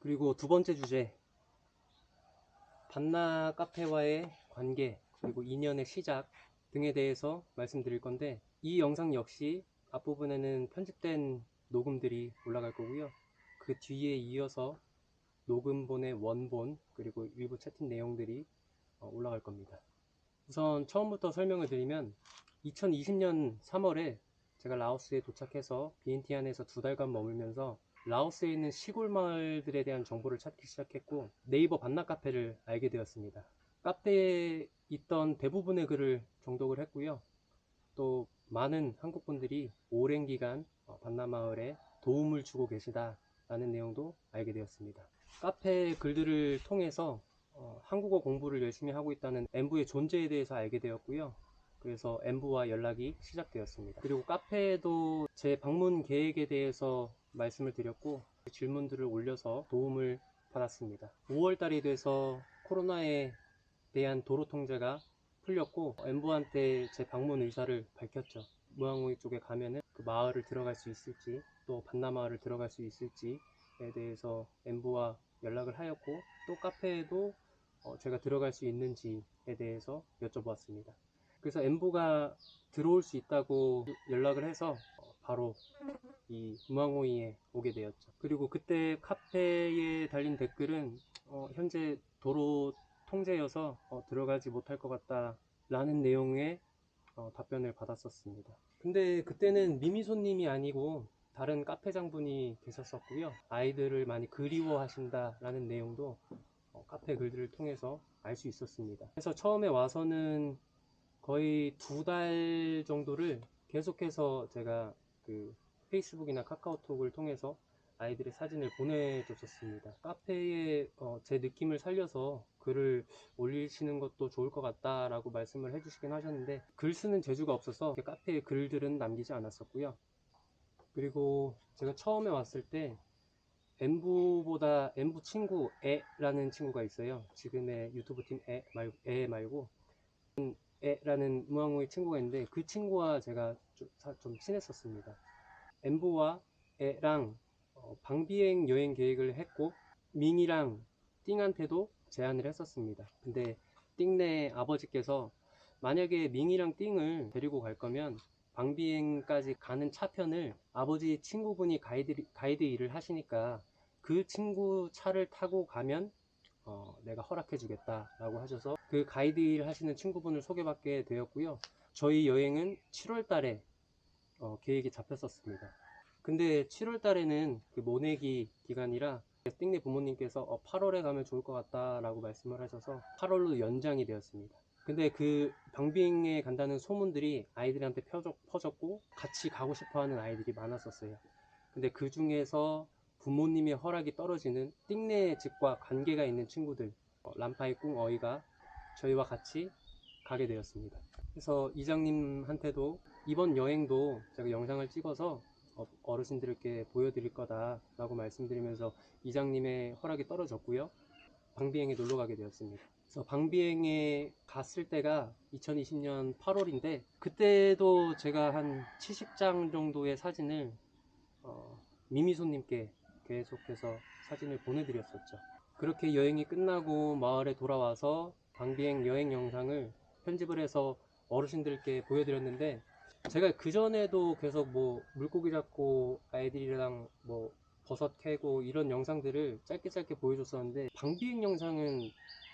그리고 두 번째 주제, 반나 카페와의 관계 그리고 인연의 시작 등에 대해서 말씀드릴 건데, 이 영상 역시 앞부분에는 편집된 녹음들이 올라갈 거고요. 그 뒤에 이어서 녹음본의 원본 그리고 일부 채팅 내용들이 올라갈 겁니다. 우선 처음부터 설명을 드리면, 2020년 3월에 제가 라오스에 도착해서 비엔티 안에서 2달간 머물면서 라오스에 있는 시골 마을들에 대한 정보를 찾기 시작했고, 네이버 반나 카페를 알게 되었습니다. 카페에 있던 대부분의 글을 정독을 했고요. 또 많은 한국분들이 오랜 기간 반나 마을에 도움을 주고 계시다 라는 내용도 알게 되었습니다. 카페 글들을 통해서 한국어 공부를 열심히 하고 있다는 엠부의 존재에 대해서 알게 되었고요. 그래서 엠부와 연락이 시작되었습니다. 그리고 카페에도 제 방문 계획에 대해서 말씀을 드렸고, 질문들을 올려서 도움을 받았습니다. 5월달이 돼서 코로나에 대한 도로 통제가 풀렸고, 엠부한테 제 방문 의사를 밝혔죠. 무앙호이 쪽에 가면은 그 마을을 들어갈 수 있을지, 또 반나 마을을 들어갈 수 있을지에 대해서 엠부와 연락을 하였고, 또 카페에도 제가 들어갈 수 있는지에 대해서 여쭤보았습니다. 그래서 엠부가 들어올 수 있다고 연락을 해서 바로 이 무앙호이에 오게 되었죠. 그리고 그때 카페에 달린 댓글은 현재 도로 통제여서 들어가지 못할 것 같다 라는 내용의 답변을 받았었습니다. 근데 그때는 미미손님이 아니고 다른 카페장분이 계셨었고요. 아이들을 많이 그리워하신다 라는 내용도 카페 글들을 통해서 알 수 있었습니다. 그래서 처음에 와서는 거의 2달 정도를 계속해서 제가 그 페이스북이나 카카오톡을 통해서 아이들의 사진을 보내줬었습니다. 카페에 제 느낌을 살려서 글을 올리시는 것도 좋을 것 같다 라고 말씀을 해주시긴 하셨는데, 글 쓰는 재주가 없어서 카페에 글들은 남기지 않았었고요. 그리고 제가 처음에 왔을 때 엠부보다 엠부 친구 에라는 친구가 있어요. 지금의 유튜브 팀 에 말고 에라는 무앙호의 친구가 있는데, 그 친구와 제가 좀 친했었습니다. 엠부와 에랑 방비행 여행 계획을 했고, 밍이랑 띵한테도 제안을 했었습니다. 근데 띵네 아버지께서 만약에 밍이랑 띵을 데리고 갈 거면 방비행까지 가는 차편을 아버지 친구분이 가이드 일을 하시니까 그 친구 차를 타고 가면 내가 허락해 주겠다 라고 하셔서 그 가이드 일 하시는 친구분을 소개받게 되었고요. 저희 여행은 7월 달에 계획이 잡혔었습니다. 근데 7월 달에는 그 모내기 기간이라 띵네 부모님께서 8월에 가면 좋을 것 같다 라고 말씀을 하셔서 8월로 연장이 되었습니다. 근데 그 방비행에 간다는 소문들이 아이들한테 퍼졌고 같이 가고 싶어 하는 아이들이 많았었어요. 근데 그 중에서 부모님의 허락이 떨어지는 띵네 집과 관계가 있는 친구들, 람파이 꿍 어이가 저희와 같이 가게 되었습니다. 그래서 이장님한테도 이번 여행도 제가 영상을 찍어서 어르신들께 보여드릴 거다 라고 말씀드리면서 이장님의 허락이 떨어졌고요. 방비행에 놀러 가게 되었습니다. 그래서 방비행에 갔을 때가 2020년 8월인데, 그때도 제가 한 70장 정도의 사진을 미미손님께 계속해서 사진을 보내드렸었죠. 그렇게 여행이 끝나고 마을에 돌아와서 방비행 여행 영상을 편집을 해서 어르신들께 보여드렸는데, 제가 그전에도 계속 뭐 물고기 잡고 아이들이랑 뭐 버섯 캐고 이런 영상들을 짧게 보여줬었는데, 방비행 영상은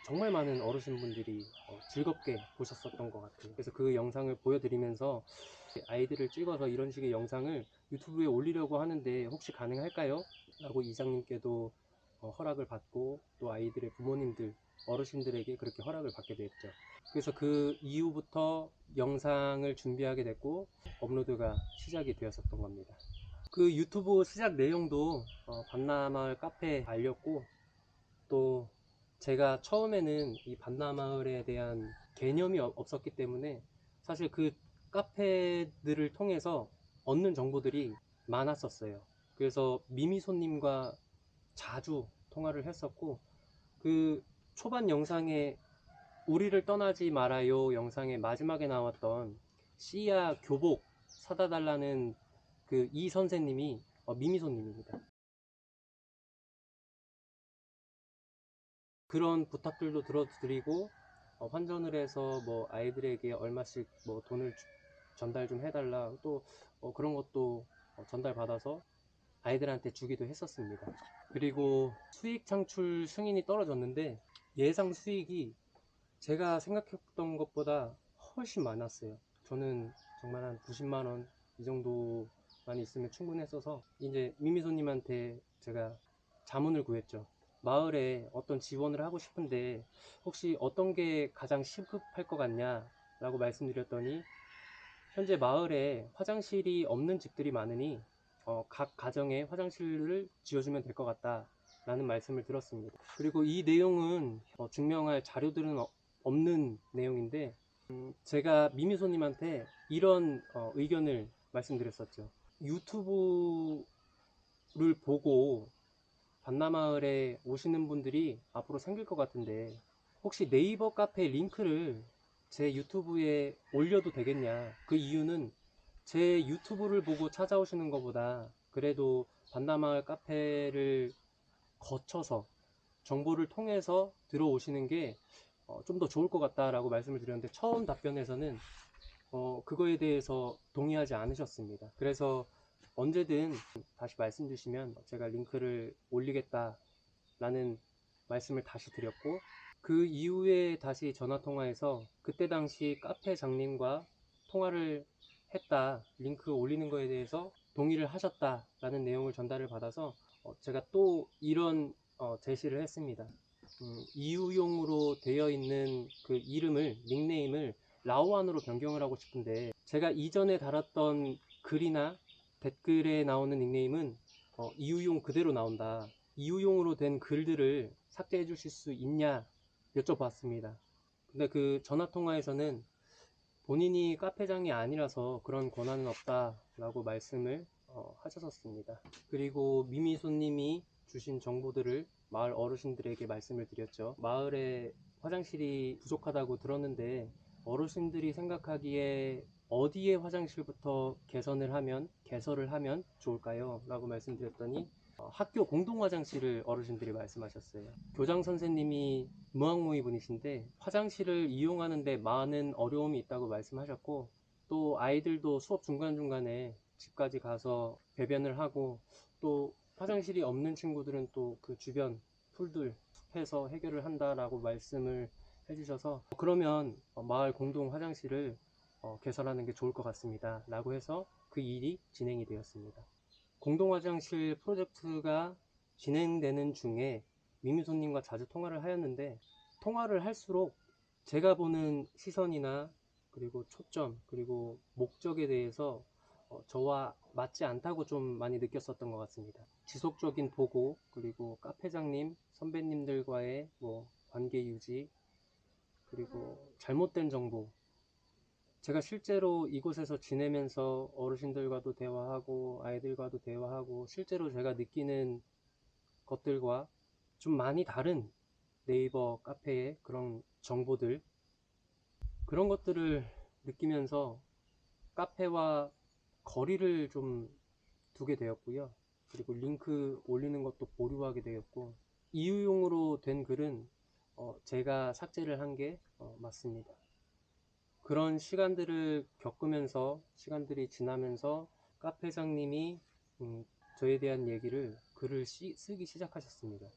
정말 많은 어르신분들이 즐겁게 보셨었던 것 같아요. 그래서 그 영상을 보여드리면서 아이들을 찍어서 이런 식의 영상을 유튜브에 올리려고 하는데 혹시 가능할까요? 라고 이장님께도 허락을 받고, 또 아이들의 부모님들, 어르신들에게 그렇게 허락을 받게 됐죠. 그래서 그 이후부터 영상을 준비하게 됐고 업로드가 시작이 되었었던 겁니다. 그 유튜브 시작 내용도 반나마을 카페에 알렸고, 또 제가 처음에는 이 반나마을에 대한 개념이 없었기 때문에 사실 그 카페들을 통해서 얻는 정보들이 많았었어요. 그래서 미미손님과 자주 통화를 했었고, 그 초반 영상에 우리를 떠나지 말아요 영상의 마지막에 나왔던 씨야 교복 사다 달라는 그 이 선생님이 미미손님입니다. 그런 부탁들도 들어드리고 환전을 해서 뭐 아이들에게 얼마씩 뭐 돈을 전달 좀 해달라, 또 그런 것도 전달 받아서 아이들한테 주기도 했었습니다. 그리고 수익 창출 승인이 떨어졌는데 예상 수익이 제가 생각했던 것보다 훨씬 많았어요. 저는 정말 한 90만 원 이 정도만 있으면 충분했어서 이제 미미손님한테 제가 자문을 구했죠. 마을에 어떤 지원을 하고 싶은데 혹시 어떤 게 가장 시급할 것 같냐 라고 말씀드렸더니, 현재 마을에 화장실이 없는 집들이 많으니 각 가정에 화장실을 지어주면 될 것 같다 라는 말씀을 들었습니다. 그리고 이 내용은 증명할 자료들은 없는 내용인데, 제가 미미손님한테 이런 의견을 말씀드렸었죠. 유튜브를 보고 반나마을에 오시는 분들이 앞으로 생길 것 같은데 혹시 네이버 카페 링크를 제 유튜브에 올려도 되겠냐. 그 이유는 제 유튜브를 보고 찾아오시는 것보다 그래도 반나마을 카페를 거쳐서 정보를 통해서 들어오시는 게 좀 더 좋을 것 같다라고 말씀을 드렸는데, 처음 답변에서는 그거에 대해서 동의하지 않으셨습니다. 그래서 언제든 다시 말씀 주시면 제가 링크를 올리겠다라는 말씀을 다시 드렸고, 그 이후에 다시 전화 통화해서 그때 당시 카페 장님과 통화를 했다, 링크 올리는 거에 대해서 동의를 하셨다라는 내용을 전달을 받아서 제가 또 이런 제시를 했습니다. 이유용으로 되어 있는 그 이름을, 닉네임을 라오안으로 변경을 하고 싶은데, 제가 이전에 달았던 글이나 댓글에 나오는 닉네임은 이유용 그대로 나온다. 이유용으로 된 글들을 삭제해 주실 수 있냐 여쭤봤습니다. 근데 그 전화통화에서는 본인이 카페장이 아니라서 그런 권한은 없다라고 말씀을 하셨었습니다. 그리고 미미손님이 주신 정보들을 마을 어르신들에게 말씀을 드렸죠. 마을에 화장실이 부족하다고 들었는데 어르신들이 생각하기에 어디에 화장실부터 개설을 하면 좋을까요? 라고 말씀드렸더니 학교 공동 화장실을 어르신들이 말씀하셨어요. 교장 선생님이 무학모의 분이신데 화장실을 이용하는데 많은 어려움이 있다고 말씀하셨고, 또 아이들도 수업 중간중간에 집까지 가서 배변을 하고, 또 화장실이 없는 친구들은 또 그 주변 풀들 숲에서 해결을 한다라고 말씀을 해주셔서, 그러면 마을 공동 화장실을 개설하는 게 좋을 것 같습니다 라고 해서 그 일이 진행이 되었습니다. 공동 화장실 프로젝트가 진행되는 중에 미미손님과 자주 통화를 하였는데, 통화를 할수록 제가 보는 시선이나 그리고 초점 그리고 목적에 대해서 저와 맞지 않다고 좀 많이 느꼈었던 것 같습니다. 지속적인 보고, 그리고 카페장님 선배님들과의 뭐 관계 유지, 그리고 잘못된 정보, 제가 실제로 이곳에서 지내면서 어르신들과도 대화하고 아이들과도 대화하고 실제로 제가 느끼는 것들과 좀 많이 다른 네이버 카페의 그런 정보들, 그런 것들을 느끼면서 카페와 거리를 좀 두게 되었고요. 그리고 링크 올리는 것도 보류하게 되었고, 이유용으로 된 글은 제가 삭제를 한 게 맞습니다. 그런 시간들을 겪으면서, 시간들이 지나면서 카페장님이 저에 대한 얘기를, 글을 쓰기 시작하셨습니다.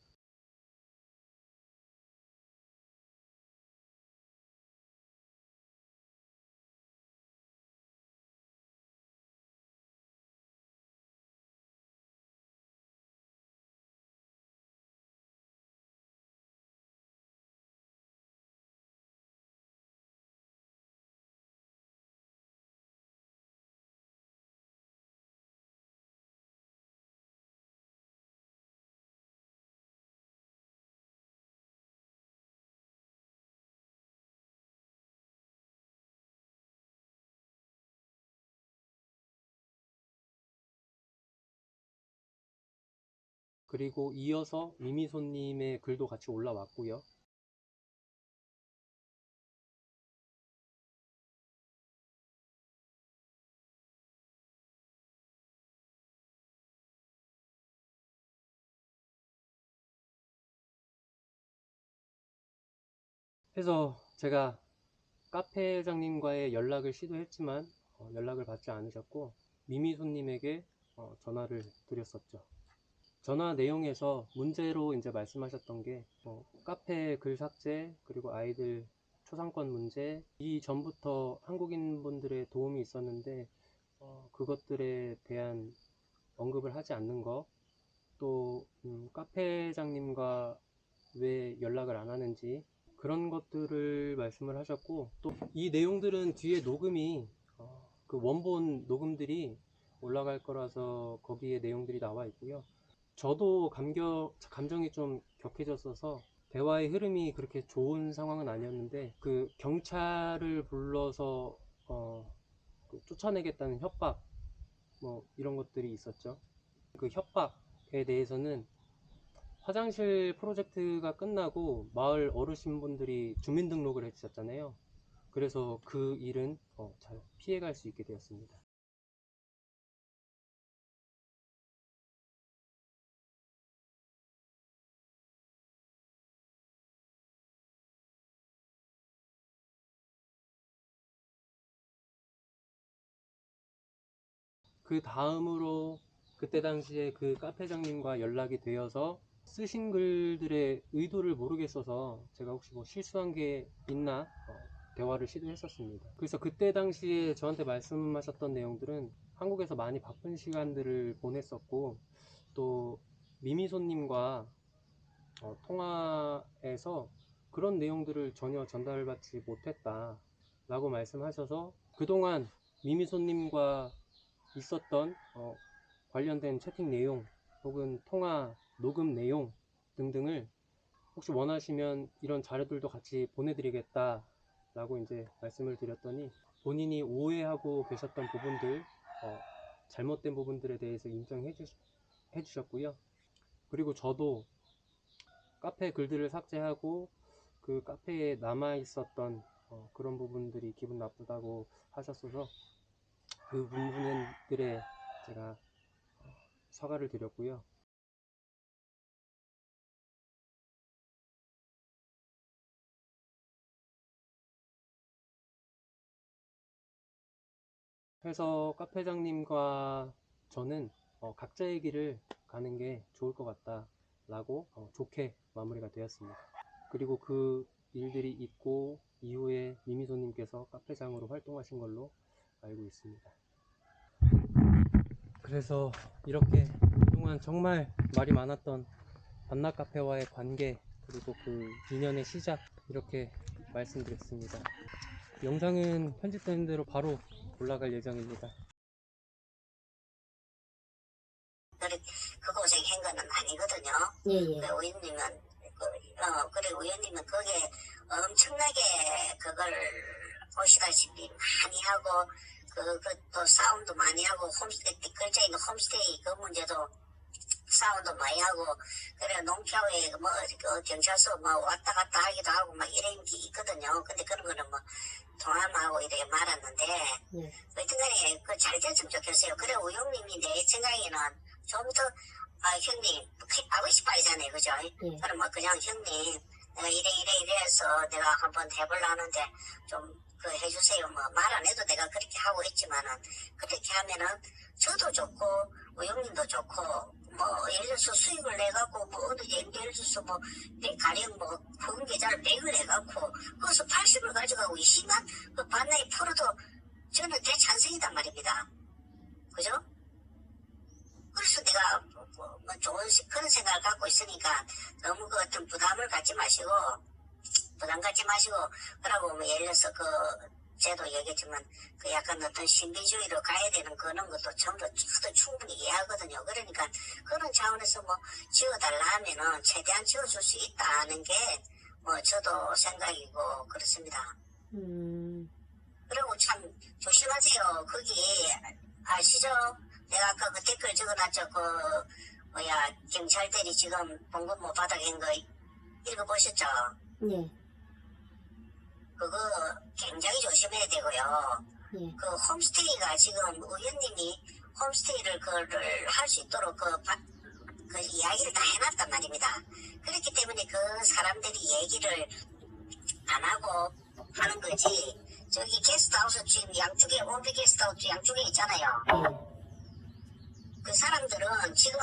그리고 이어서 미미손님의 글도 같이 올라왔고요. 해서 제가 카페 회장님과의 연락을 시도했지만 연락을 받지 않으셨고 미미손님에게 전화를 드렸었죠. 전화 내용에서 문제로 이제 말씀하셨던 게 카페 글 삭제 그리고 아이들 초상권 문제, 이 전부터 한국인분들의 도움이 있었는데 그것들에 대한 언급을 하지 않는 거, 또 카페장님과 왜 연락을 안 하는지 그런 것들을 말씀을 하셨고, 또 이 내용들은 뒤에 녹음이 그 원본 녹음들이 올라갈 거라서 거기에 내용들이 나와 있고요. 저도 감정이 좀 격해졌어서 대화의 흐름이 그렇게 좋은 상황은 아니었는데, 그 경찰을 불러서 그 쫓아내겠다는 협박 뭐 이런 것들이 있었죠. 그 협박에 대해서는 화장실 프로젝트가 끝나고 마을 어르신분들이 주민등록을 해주셨잖아요. 그래서 그 일은 잘 피해갈 수 있게 되었습니다. 그 다음으로 그때 당시에 그 카페장님과 연락이 되어서 쓰신 글들의 의도를 모르겠어서 제가 혹시 뭐 실수한 게 있나 대화를 시도했었습니다. 그래서 그때 당시에 저한테 말씀하셨던 내용들은 한국에서 많이 바쁜 시간들을 보냈었고, 또 미미손님과 통화에서 그런 내용들을 전혀 전달받지 못했다 라고 말씀하셔서, 그동안 미미손님과 있었던 관련된 채팅 내용 혹은 통화 녹음 내용 등등을 혹시 원하시면 이런 자료들도 같이 보내드리겠다 라고 이제 말씀을 드렸더니, 본인이 오해하고 계셨던 부분들, 잘못된 부분들에 대해서 인정해 주셨고요. 그리고 저도 카페 글들을 삭제하고 그 카페에 남아 있었던 그런 부분들이 기분 나쁘다고 하셨어서 그 부분들에 제가 사과를 드렸고요. 해서 카페장님과 저는 각자의 길을 가는 게 좋을 것 같다 라고 좋게 마무리가 되었습니다. 그리고 그 일들이 있고 이후에 미미소님께서 카페장으로 활동하신 걸로 알고 있습니다. 그래서 이렇게 그동안 정말 말이 많았던 밤낮 카페와의 관계, 그리고 그 인연의 시작, 이렇게 말씀드렸습니다. 영상은 편집되는 대로 바로 올라갈 예정입니다. 그 고생한 거는 아니거든요. 예. 의원님은 그리고 의원님은 거기에 엄청나게 그걸 보시다시피 많이 하고 또 싸움도 많이 하고 홈스테이 글자 있는 홈스테이 그 문제도 싸움도 많이 하고, 그래 농협에 뭐 경찰서 뭐 왔다 갔다 하기도 하고 막 이런 게 있거든요. 근데 그런 거는 뭐 통화하고 이렇게 말았는데 어쨌든간에 그 잘 됐으면 좋겠어요. 그래 우영님이 내 생각에는 좀 더 형님 아버지 빨이잖아요, 그죠? 그럼 뭐 그냥 형님 내가 이래 해서 내가 한번 해보려는데 좀 그 해주세요. 뭐 말 안 해도 내가 그렇게 하고 있지만은 그렇게 하면은 저도 좋고 우영님도 좋고, 뭐 예를 들어서 수익을 내갖고 뭐 어느 예를 들어서 뭐 가령 뭐 구분 계좌를 100을 해갖고 거기서 80을 가져가고 20만 그 반나이 풀어도 저는 대찬성이단 말입니다. 그죠? 그래서 내가 뭐 좋은 그런 생각을 갖고 있으니까 너무 그 어떤 부담을 갖지 마시고 그러고 뭐 예를 들어서 그 제도 얘기했지만 그 약간 어떤 신비주의로 가야 되는 그런 것도 전부 저도 충분히 이해하거든요. 그러니까 그런 차원에서 뭐 지어달라 하면은 최대한 지어줄 수 있다는 게 뭐 저도 생각이고 그렇습니다. 그리고 참 조심하세요. 거기 아시죠? 내가 아까 그 댓글 적어놨죠. 그 경찰들이 지금 봉급 못 받아간 거 읽어보셨죠? 네. 그거 굉장히 조심해야 되고요. 그 홈스테이가 지금 의원님이 홈스테이를 그를 할 수 있도록 그 이야기를 다 해놨단 말입니다. 그렇기 때문에 그 사람들이 얘기를 안 하고 하는 거지. 저기 게스트하우스 지금 양쪽에 올비 게스트하우스 양쪽에 있잖아요. 그 사람들은 지금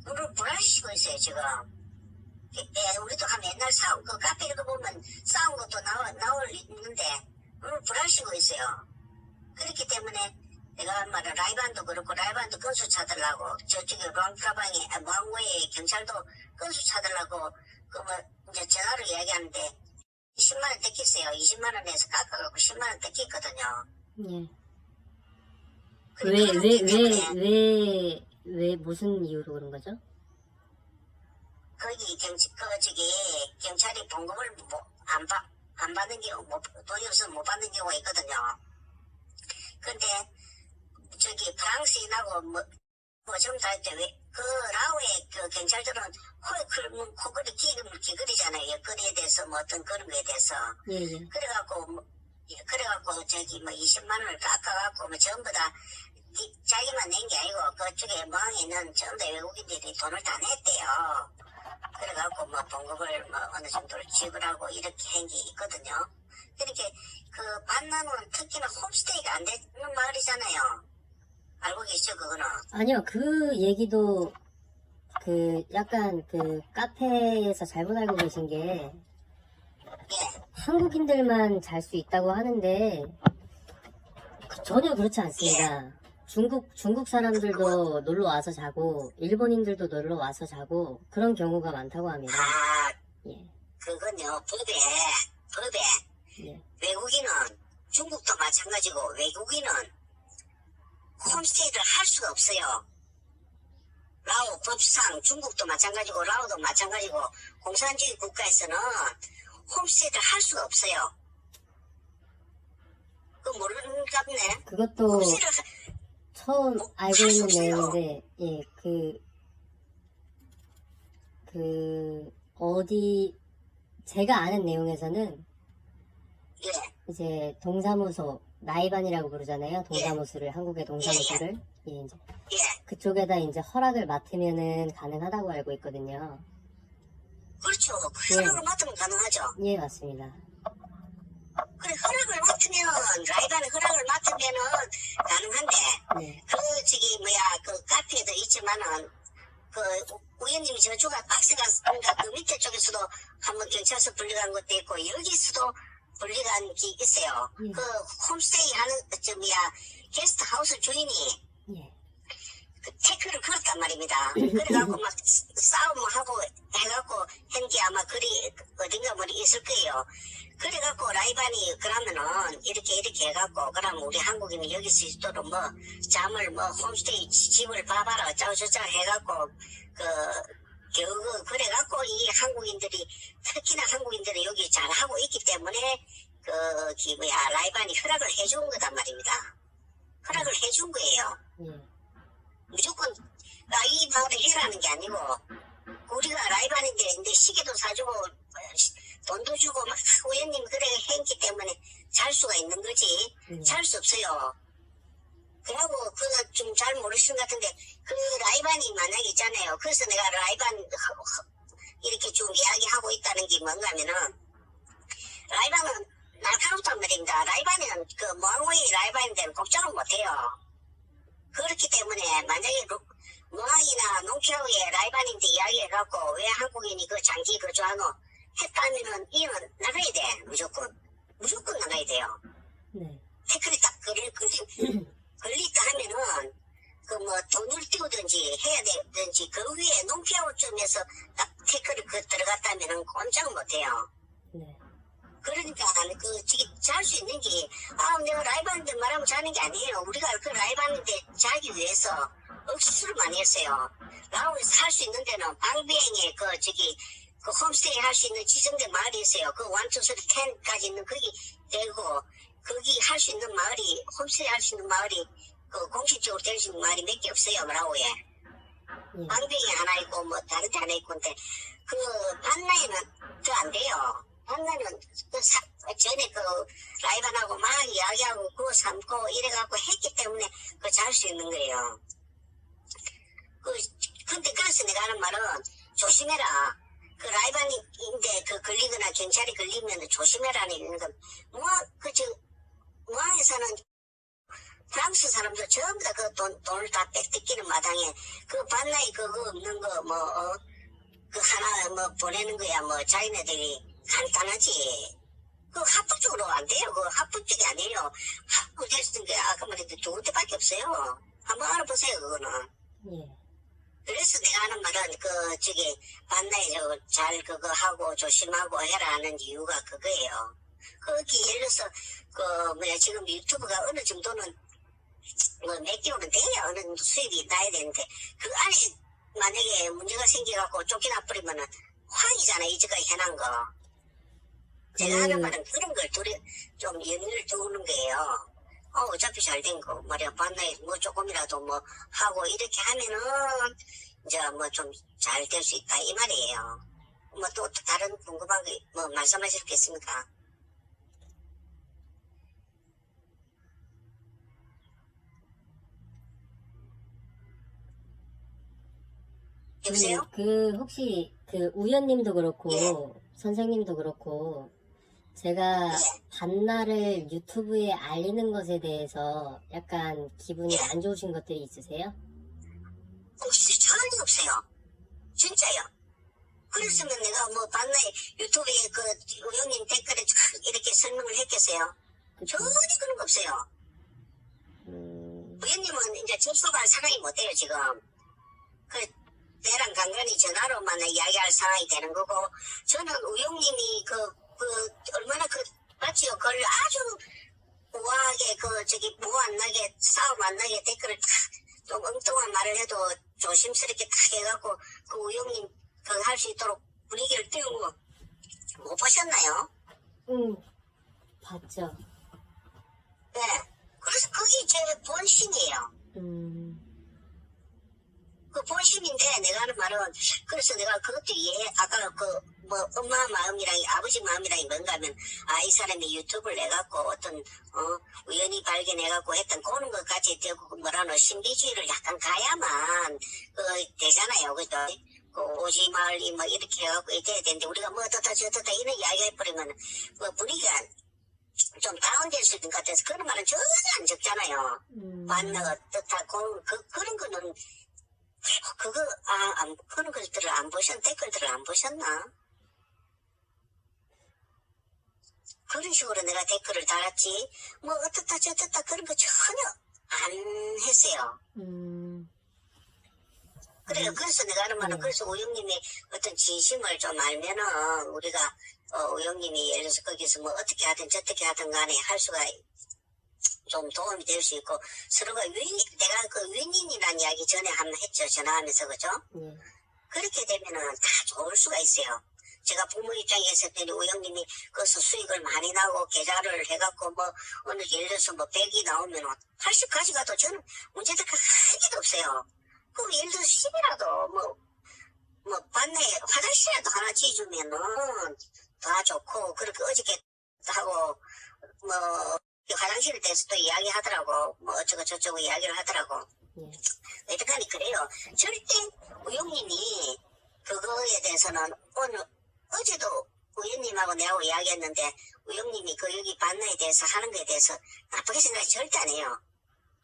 물을 불안시키고 있어요 지금. 우리도 가면 옛날 그 카페 이거 보면 싸운 것도 나올 있는데 물을 불안시키고 있어요. 그렇기 때문에 내가 한 말은 라이반도 그렇고 라이반도 건수 찾으려고 저쪽에 랑프라방에 망고에 경찰도 건수 찾으려고 그 뭐 이제 전화로 이야기하는데 10만 원 떼kis어요. 20만 원에서 깎아갖고 10만 원 떼kis거든요. 예. 왜 무슨 이유로 그런 거죠? 거기 경찰이 봉급을 안 받는 경우 돈이 없어서 못 받는 경우가 있거든요. 근데 저기 프랑스인하고 뭐 전부 다 했대. 그 라오의 그 경찰들은 코골이 기거리잖아요. 옆거리에 대해서 뭐 어떤 그런 거에 대해서. 예. 그래갖고 저기 뭐 20만 원을 깎아갖고 뭐 전부 다 자기만 낸 게 아니고 그쪽에 모항에 있는 전부 다 외국인들이 돈을 다 냈대요. 그래갖고 뭐 봉급을 뭐 어느 정도를 지불하고 이렇게 한 게 있거든요. 그렇게 그 반나는 특히나 홈스테이가 안 되는 마을이잖아요. 알고 계시죠 그거는? 아니요, 그 얘기도 그 약간 그 카페에서 잘못 알고 계신 게 예. 한국인들만 잘 수 있다고 하는데 전혀 그렇지 않습니다. 중국 사람들도 놀러 와서 자고 일본인들도 놀러 와서 자고 그런 경우가 많다고 합니다. 아, 예. 그건요 법에 예. 외국인은 중국도 마찬가지고 외국인은 홈스테이를 할 수가 없어요. 라오 법상 중국도 마찬가지고 라오도 마찬가지고 공산주의 국가에서는 홈스테이를 할 수가 없어요. 그거 모르는갑네. 그것도 홈스테이를 처음 알고 할 수 있는 없어요. 내용인데, 예, 어디, 제가 아는 내용에서는, 예. 이제, 동사무소, 나이반이라고 부르잖아요. 동사무소를, 한국의 동사무소를. 예, 이제, 예. 그쪽에다 이제 허락을 맡으면은 가능하다고 알고 있거든요. 그렇죠. 허락을 맡으면 가능하죠. 예, 맞습니다. 그래 허락을 맡으면 라이반에 허락을 맡으면은 가능한데 네. 그 카페에도 있지만은 그 우연님이 저쪽에 박스가 그 밑에 쪽에서도 한번 경찰서 분리간 것도 있고 여기서도 분리간 게 있어요. 그 홈스테이 하는 게스트 하우스 주인이 예. 그 태클을 걸었단 말입니다. 그래갖고 막 싸움하고 해갖고 한 게 아마 그리 어딘가 뭐 있을 거예요. 그래갖고 라이반이 그러면은 이렇게 해갖고 그러면 우리 한국인이 여기서 있도록 뭐 잠을 뭐 홈스테이 집을 봐봐라 어쩌고저쩌고 해갖고 겨우 그래갖고 이 한국인들이 특히나 한국인들이 여기 잘하고 있기 때문에 라이반이 허락을 해준 거단 말입니다. 허락을 해준 거예요. 예. 무조건 이 마을에 해라는 게 아니고 우리가 라이반인데 시계도 사주고 돈도 주고 막 우연님 그래 했기 때문에 잘 수가 있는 거지. 잘 수 없어요. 그러고 그거 좀 잘 모르시는 것 같은데 그 라이반이 만약에 있잖아요. 그래서 내가 라이반 이렇게 좀 이야기하고 있다는 게 뭔가 하면은 라이반은 날카롭단 말입니다. 라이반은 그 모항웨이 라이반인데는 걱정을 못해요. 그렇기 때문에 만약에 모항이나 농키라우의 라이반인데 이야기해갖고 왜 한국인이 그 장기 거주하노 했다면은 이는 나가야 돼. 무조건 나가야 돼요. 네. 태클이 딱 걸리다 하면은 그 뭐 돈을 띄우든지 해야 되든지 그 위에 농키라우점에서 딱 태클이 들어갔다면은 꼼짝 못해요. 네. 그러니까 잘 수 있는 게 내가 라이브하는데 말하면 자는 게 아니에요. 우리가 그 라이브하는데 자기 위해서 억수를 많이 했어요. 라오에서 할 수 있는 데는 방비행에 그 홈스테이 할 수 있는 지정된 마을이 있어요. 그 1, 2, 3, 10까지 있는 거기 되고 거기 할 수 있는 마을이 홈스테이 할 수 있는 마을이 그 공식적으로 될 수 있는 마을이 몇 개 없어요. 라오에. 방비행에 하나 있고 뭐 다른 데 하나 있고 근데 그 반나에는 더 안 돼요. 반나는 전에 라이반하고 막 이야기하고 그거 삼고 이래갖고 했기 때문에 잘 수 있는 거예요. 근데 그래서 내가 하는 말은 조심해라. 그 라이반인데 걸리거나 경찰이 걸리면 조심해라는 이런 거. 무항에 사는 프랑스 사람들 전부 다 그 돈을 다 뺏기는 마당에 그 반나이 그거 없는 거 그 하나 보내는 거야 자기네들이 간단하지. 그 합법적으로 안 돼요. 그 합법적이 아니에요. 합법될 수 있는 게 아까 말했듯이 두 군데밖에 없어요. 한번 알아보세요 그거는. 예. 그래서 내가 하는 말은 반나이 잘 그거 하고 조심하고 해라 하는 이유가 그거예요. 거기 예를 들어서 지금 유튜브가 어느 정도는 몇 개월은 돼야 어느 정도 수입이 나야 되는데 그 안에 만약에 문제가 생겨갖고 쫓겨나 버리면은 황이잖아. 이제까지 해난 거. 제가 하는 말은 그런 걸 좀 염려를 두는 거예요. 어차피 잘 된 거 말이야. 반나이 조금이라도 하고 이렇게 하면은 이제 좀 잘 될 수 있다 이 말이에요. 또 다른 궁금한 거 말씀하실 게 있습니까? 여보세요? 혹시 우연님도 그렇고 예. 선생님도 그렇고 제가 반나를 유튜브에 알리는 것에 대해서 약간 기분이 안 좋으신 것들이 있으세요? 혹시 전혀 없어요. 진짜요. 그랬으면 내가 반나이 유튜브에 우영님 댓글에 이렇게 설명을 했겠어요. 그쵸? 전혀 그런 거 없어요. 우영님은 이제 접속할 상황이 못 돼요 지금. 내랑 간간히 전화로만 이야기할 상황이 되는 거고, 저는 우영님이 얼마나 맞지요? 그걸 아주 우아하게 뭐 안 나게, 싸움 안 나게 댓글을 좀 엉뚱한 말을 해도 조심스럽게 탁 해갖고, 우영님 할 수 있도록 분위기를 띄운 거, 못 보셨나요? 봤죠. 네. 그래서 그게 제 본심이에요. 그 본심인데 내가 하는 말은 그래서 내가 그것도 아까 엄마 마음이랑 아버지 마음이랑 뭔가 하면 이 사람이 유튜브를 내갖고 어떤 우연히 발견해갖고 했던 그런 것까지 되고 신비주의를 약간 가야만 되잖아요. 그죠? 오지 말이 이렇게 해갖고 돼야 되는데 우리가 어떻다 저렇다 이런 이야기 해버리면 분위기가 좀 다운될 수 있는 것 같아서 그런 말은 전혀 안 적잖아요. 만나가 어떻다고 그런 거는 그런 글들을 안 댓글들을 안 보셨나? 그런 식으로 내가 댓글을 달았지, 어떻다, 저떻다, 그런 거 전혀 안 했어요. 그래요. 그래서 내가 하는 말은, 그래서 우영님이 어떤 진심을 좀 알면은, 우리가, 우영님이 예를 들어서 거기서 어떻게 하든 저떻게 하든 간에 할 수가 좀 도움이 될 수 있고 서로가 내가 윈윈이라는 이야기 전에 한번 했죠. 전화하면서 그죠? 그렇게 되면은 다 좋을 수가 있어요. 제가 부모 입장에서 우영님이 거기서 수익을 많이 나고 계좌를 해갖고 어느 예를 들어서 100이 나오면 80 가져가도 저는 문제될 거 한 개도 없어요. 예를 들어서 10이라도 반내 화장실이라도 하나 지어주면은 다 좋고 그렇게 어저께 하고 화장실에 대해서 또 이야기하더라고. 어쩌고 저쩌고 이야기를 하더라고. 여태까지 그래요. 절대 우영님이 그거에 대해서는 어제도 우영님하고 내하고 이야기했는데 우영님이 여기 반나에 대해서 하는 거에 대해서 나쁘게 생각 절대 안 해요.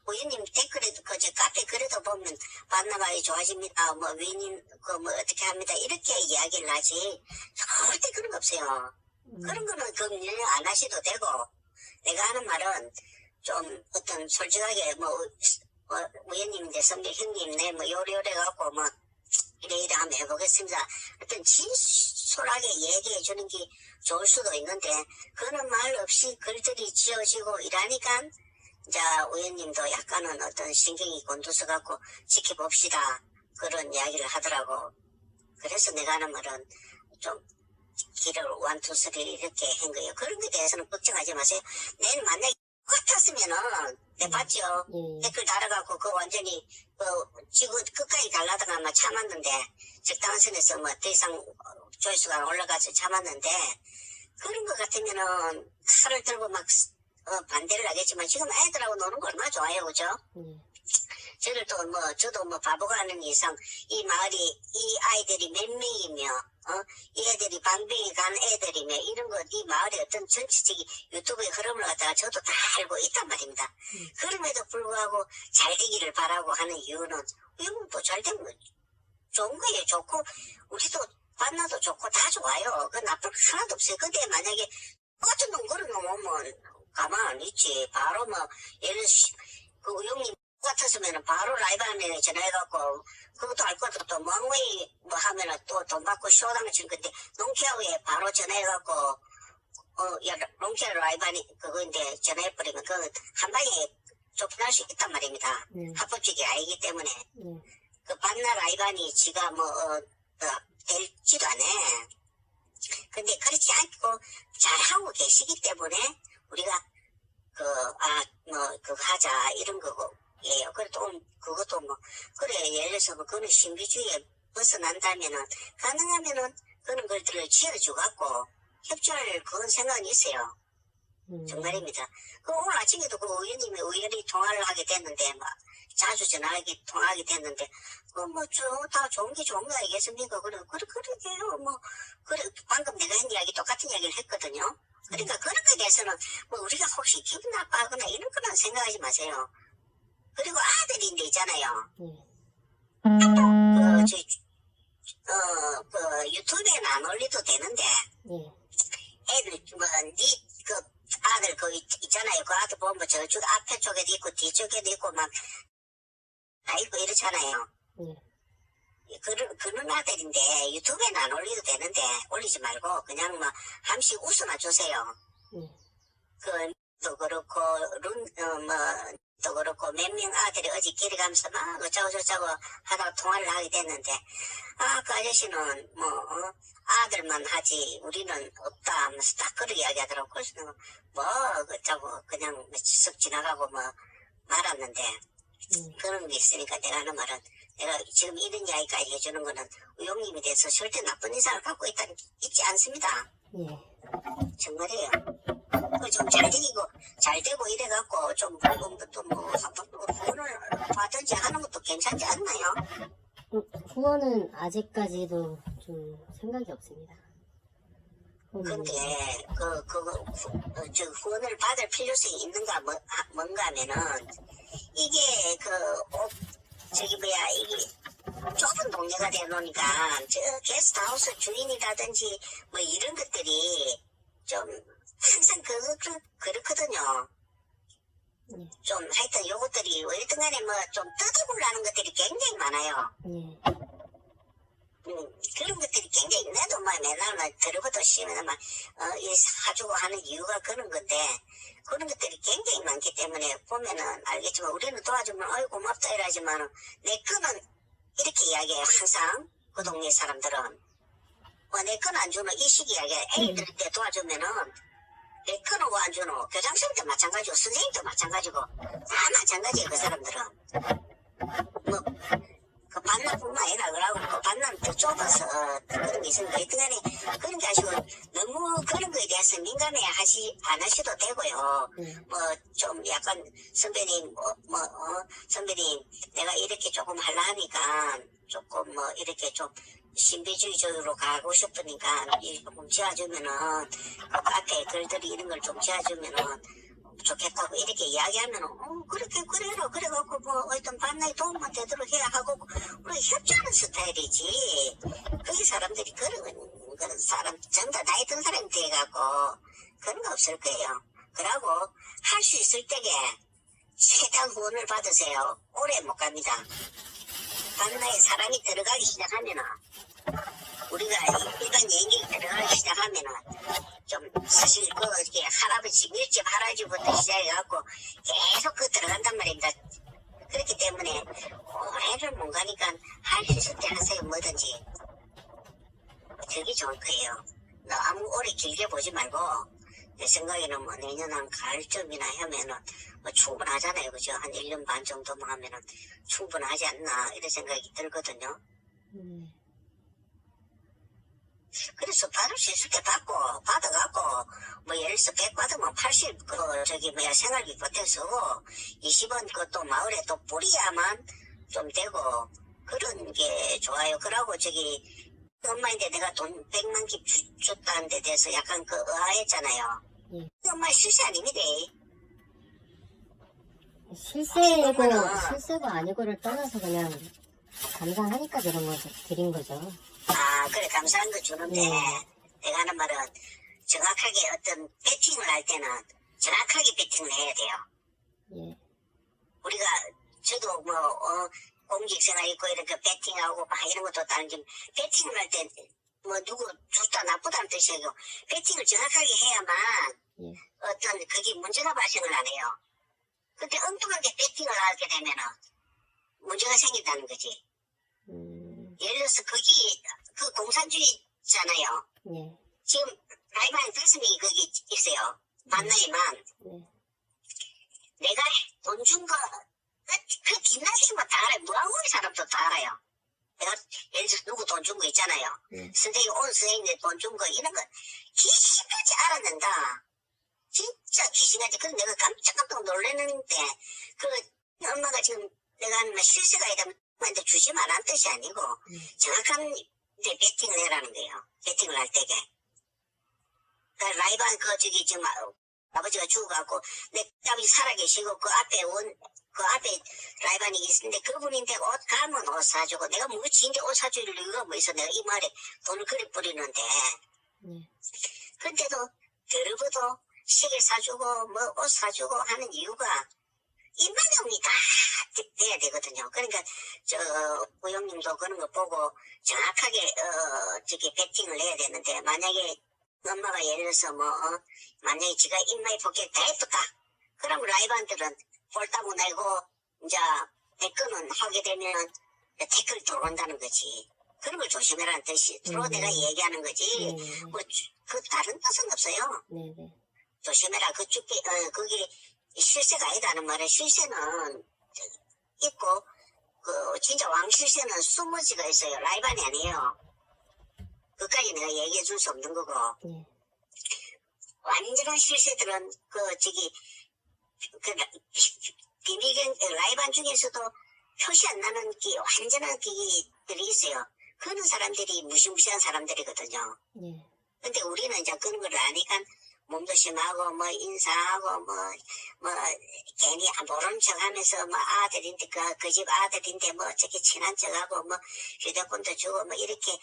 우영님 댓글에도 카페 글에도 보면 반나가 좋아집니다. 윈인 어떻게 합니다. 이렇게 이야기를 하지. 절대 그런 거 없어요. 그런 거는 염려 안 하셔도 되고. 내가 하는 말은 좀 어떤 솔직하게 우연님인데 선배 형님 요래 갖고 이래 한번 해보겠습니다. 어떤 진솔하게 얘기해 주는 게 좋을 수도 있는데 그런 말 없이 글들이 지어지고 이러니까 이제 우연님도 약간은 어떤 신경이 곤두서 갖고 지켜봅시다 그런 이야기를 하더라고. 그래서 내가 하는 말은 좀 길을 1, 2, 3 이렇게 한 거예요. 그런 거에 대해서는 걱정하지 마세요. 내일 만약에 똑같았으면 내 봤죠. 댓글 달아갖고 완전히 지금 끝까지 달라다가 아마 참았는데 적당한 선에서 더 이상 조회수가 올라가서 참았는데 그런 거 같으면은 칼을 들고 반대를 하겠지만 지금 애들하고 노는 거 얼마나 좋아요. 그죠? 저도 바보가 아닌 이상 이 마을이 이 아이들이 몇 명이며 이 애들이 방병이 간 애들이며 이런 거 이 마을의 어떤 전체적인 유튜브의 흐름을 갖다가 저도 다 알고 있단 말입니다. 그럼에도 불구하고 잘 되기를 바라고 하는 이유는 이건 뭐 잘 되면 좋은 거예요. 좋고 우리도 만나도 좋고 다 좋아요. 그 나쁠 거 하나도 없어요. 근데 만약에 어떤 놈 그런 놈 오면 가만 안 있지. 바로 뭐 예를 들어서 그 우영님 같았으면은 바로 라이브하면 전화해갖고 그것도 알 것도 또 멍웨이 뭐 하면은 또 돈 받고 쇼당을 치는 건데 농키하고에 바로 전화해갖고 야 농키하 라이브하니 그거인데 전화해버리면 그 한 방에 좁혀날 수 있단 말입니다. 합법적이 아니기 때문에 그 반나 라이브하니 지가 될지도 않아. 근데 그렇지 않고 잘하고 계시기 때문에 우리가 그거 하자 이런 거고. 예요. 그래도 그것도 뭐 그래 예를 들어서 뭐 그거는 신비주의에 벗어난다면은 가능하면은 그런 것들을 지어주갖고 협조할 그런 생각은 있어요. 정말입니다. 그 오늘 아침에도 그 의원님이 의원이 통화를 하게 됐는데 막 자주 통화하게 됐는데 다 좋은 게 좋은 거 아니겠습니까? 그러게요. 그래 방금 내가 한 이야기 똑같은 이야기를 했거든요. 그러니까 그런 거에 대해서는 뭐 우리가 혹시 기분 나빠하거나 이런 거는 생각하지 마세요. 그리고 아들인데 있잖아요. 유튜브에는 안 올려도 되는데, 애들, 그 아들, 있잖아요. 그 아들 보면 저쪽 앞에 쪽에도 있고, 뒤쪽에도 있고, 아이고, 이렇잖아요. 그런 아들인데, 유튜브에는 안 올려도 되는데, 올리지 말고, 그냥 한씩 웃어놔 주세요. 또 그렇고, 또 그렇고 몇 명 아들이 어제 길에 가면서 막 어쩌고저쩌고 하다가 통화를 하게 됐는데 그 아저씨는 아들만 하지 우리는 없다 하면서 딱 그렇게 이야기하더라고. 그래서 어쩌고 그냥 쓱 지나가고 말았는데 그런 게 있으니까 내가 하는 말은 내가 지금 이런 이야기까지 해주는 거는 우영님에 대해서 절대 나쁜 인상을 갖고 있지 않습니다. 정말이에요. 좀 잘 되고 이래갖고 좀 후원을 받든지 하는 것도 괜찮지 않나요? 후원은 아직까지도 좀 생각이 없습니다. 근데 후원을 받을 필요성이 있는가 뭔가 하면은 이게 이게 좁은 동네가 되어놓으니까 저 게스트하우스 주인이라든지 이런 것들이 좀 항상 그렇거든요. 좀 하여튼 요것들이 어쨌든 간에 좀 뜯어보려는 것들이 굉장히 많아요. 그런 것들이 굉장히 나도 맨날 들어보도 쉬면 사주고 하는 이유가 그런 건데 그런 것들이 굉장히 많기 때문에 보면은 알겠지만 우리는 도와주면 어이 고맙다 이러지만 내 거는 이렇게 이야기해요. 항상 그 동네 사람들은 내 거는 안 주노 이 시기 이야기해. 애들한테 도와주면은 내 거는 왜 안 주노? 교장선생님도 마찬가지고 선생님도 마찬가지고 다 마찬가지예요. 그 사람들은 그 반납뿐만 아니라 그러고 그 반납은 더 좁아서 그런 게 있으니까 하여튼간에 그런 게 아시고 너무 그런 거에 대해서 민감해 안 하셔도 되고요. 좀 약간 선배님 선배님 내가 이렇게 조금 하려 하니까 조금 이렇게 좀 신비주의적으로 가고 싶으니까 조금 지어주면은 그 앞에 글들이 이런 걸 좀 지어주면은 좋겠다고 이렇게 이야기하면은 그래라 그래갖고 어떤 반나에 도움만 되도록 해야 하고 우리 협조하는 스타일이지. 그게 사람들이 그런 사람 전부 다 나이 든 사람이 돼갖고 그런 거 없을 거예요. 그러고 할 수 있을 때에 최대한 후원을 받으세요. 오래 못 갑니다. 반나에 사람이 들어가기 시작하면은 우리가 일반 여행객이 들어가기 시작하면은 좀 사실 이렇게 할아버지 밀집 할아버지부터 시작해갖고 계속 들어간단 말입니다. 그렇기 때문에 오래를 못 가니까 할 수 있을 때 하세요. 뭐든지 그게 좋을 거예요. 너무 오래 길게 보지 말고 내 생각에는 내년 한 가을쯤이나 하면은 충분하잖아요. 그죠? 한 1년 반 정도만 하면은 충분하지 않나 이런 생각이 들거든요. 그래서 받을 수 있을 때 받아갖고 예를 들어서 100 받으면 80 생활비 보태서 20원 그것도 마을에 또 뿌려야만 좀 되고 그런 게 좋아요. 그러고 엄마인데 내가 돈 100만 개 줬다는 데 대해서 약간 그 의아했잖아요. 예. 엄마 실세 아닙니다. 실세고 아니고를 떠나서 그냥 감사하니까 그런 거 드린 거죠. 아, 그래, 감사한 거 주는데, 네. 내가 하는 말은 정확하게 어떤 배팅을 할 때는 정확하게 배팅을 해야 돼요. 예. 우리가, 저도 공직생활 있고 이렇게 배팅하고 막 이런 것도 다른 좀, 배팅을 할 때, 누구 좋다 나쁘다는 뜻이 아니고, 배팅을 정확하게 해야만 예. 어떤 그게 문제가 발생을 안 해요. 근데 엉뚱하게 배팅을 하게 되면은 문제가 생긴다는 거지. 예를 들어서 거기 그 공산주의잖아요. 예. 지금 라이브한 5명이 거기 있어요. 만나야만 네. 내가 돈 준 거 그 뒷날리면 다 알아요. 무항우리 사람도 다 알아요. 내가 예를 들어서 누구 돈 준 거 있잖아요. 선생님 온 선생님들 돈 준 거 이런 거 귀신같이 알아낸다. 진짜 귀신같이. 그래서 내가 깜짝 놀랐는데 그 엄마가 지금 내가 하는 말 실세가 아니라면 엄마한테 주지 말라는 뜻이 아니고 정확한 데 배팅을 해라는 거예요. 배팅을 할 때게. 그러니까 라이브한 저기 지금 아버지가 죽어갖고 내 아버지 살아계시고 그 앞에 라이반이 있는데 그분인데 옷 가면 옷 사주고 내가 뭐 지인데 옷 사줄 이유가 뭐 있어. 내가 이 말에 돈을 그리 뿌리는데 근데도 더러워도 시계 사주고 뭐 옷 사주고 하는 이유가 입만용이 다 돼야 되거든요. 그러니까 우영님도 그런 거 보고 정확하게 저기 배팅을 해야 되는데 만약에 엄마가 예를 들어서 만약에 지가 입마에 복귀 다 예쁘다. 그럼 라이반들은 꼴따구 내고 이제 댓글은 하게 되면 댓글 들어온다는 거지. 그런 걸 조심해라는 뜻이. 주로 내가 얘기하는 거지. 그 다른 뜻은 없어요. 네네. 조심해라. 그게 실세가 아니다는 말은 실세는 있고 진짜 왕실세는 수무지가 있어요. 라이반이 아니에요. 그까지 내가 얘기해 줄 수 없는 거고. 완전한 실세들은 비밀경 라이반 중에서도 표시 안 나는 완전한 기들이 있어요. 그런 사람들이 무시무시한 사람들이거든요. 근데 우리는 이제 그런 걸 아니까 몸도 심하고 인사하고 괜히 모르는 척하면서 아들인데 그 집 아들인데 저기 친한 척하고 휴대폰도 주고 이렇게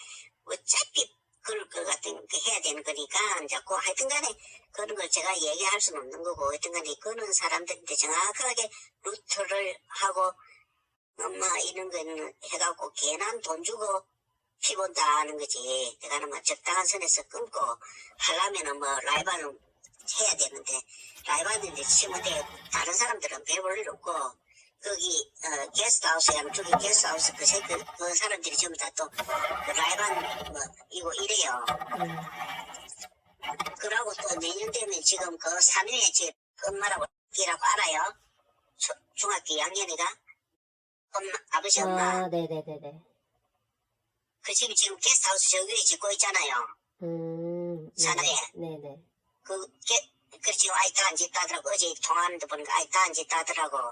어차피 그럴 것 같은 거 해야 되는 거니까 이제 하여튼간에 그런 걸 제가 얘기할 수는 없는 거고 하여튼간에 그런 사람들인데 정확하게 루트를 하고 엄마 이런 거는 해갖고 괜한 돈 주고 피본다 하는 거지. 내가 적당한 선에서 끊고 하려면은 라이반을 해야 되는데 라이반인데 치면 돼. 다른 사람들은 배울 일 없고 거기 게스트하우스 양쪽에 게스트하우스 그 사람들이 전부 다 또 라이반 이거 이래요. 그러고 또 내년 되면 지금 그 3년에 제 엄마라고 알아요? 중학교 2학년이가 아버지 엄마. 네네네네. 그 집이 지금 게스트하우스 저 위에 짓고 있잖아요. 산하에. 네네. 그 지금 아이 다 안 짓다더라고. 어제 통화하는데 보니까 아이 다 안 짓다더라고.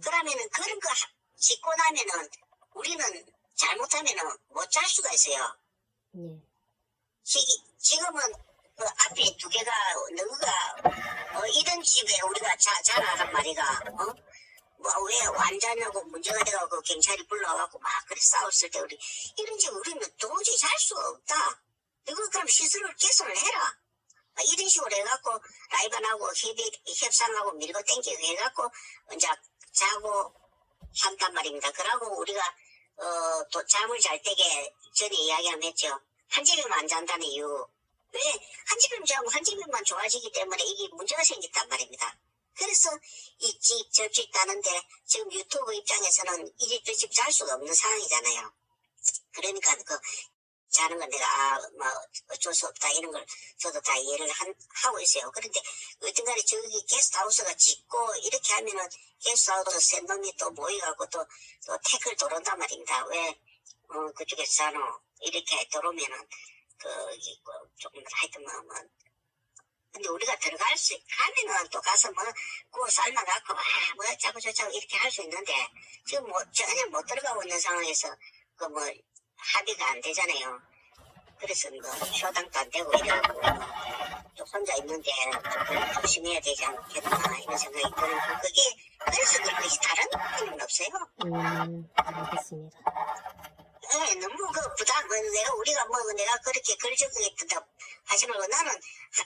그러면은 그런 거 짓고 나면은 우리는 잘못하면은 못 잘 수가 있어요. 지금은 그 앞에 두 개가 너가 이런 집에 우리가 자라란 말이가 왜 완자냐고 문제가 돼가고 경찰이 불러와갖고 막 그래 싸웠을 때 이런 집 우리는 도저히 살 수가 없다. 이거 그럼 시설을 개선을 해라. 이런 식으로 해갖고 라이반하고 협상하고 밀고 땡기고 해갖고 이제 자고 한단 말입니다. 그러고 우리가 또 잠을 잘 때게 전에 이야기하면 했죠. 한 집에만 안 잔다는 이유. 왜 한 집에만 자고 한 집에만 좋아지기 때문에 이게 문제가 생겼단 말입니다. 그래서 이 집 저 집 따는데 지금 유튜브 입장에서는 이 집 저 집 잘 수가 없는 상황이잖아요. 그러니까 자는 건 내가 어쩔 수 없다 이런 걸 저도 다 이해를 하고 있어요. 그런데 어떤간에 저기 게스트하우스가 짓고 이렇게 하면은 게스트하우스 센 놈이 또 모여갖고 또 태클 들어온단 말입니다. 왜 그쪽에서 자노 이렇게 들어오면은 조금 하여튼 근데 우리가 가면은 또 가서 구워 삶아갖고 짜고 저짜고 이렇게 할 수 있는데 지금 전혀 못 들어가고 있는 상황에서 합의가 안 되잖아요. 그래서 뭐 쇼당도 안 되고 이러고 또 혼자 있는데 좀 조심해야 되지 않겠나 이런 생각이 들고 그게 그래서 그런 것이 다른 건 없어요. 알겠습니다. 예, 너무 그 부담, 우리가 내가 그렇게 글 적응했다 하지 말고 나는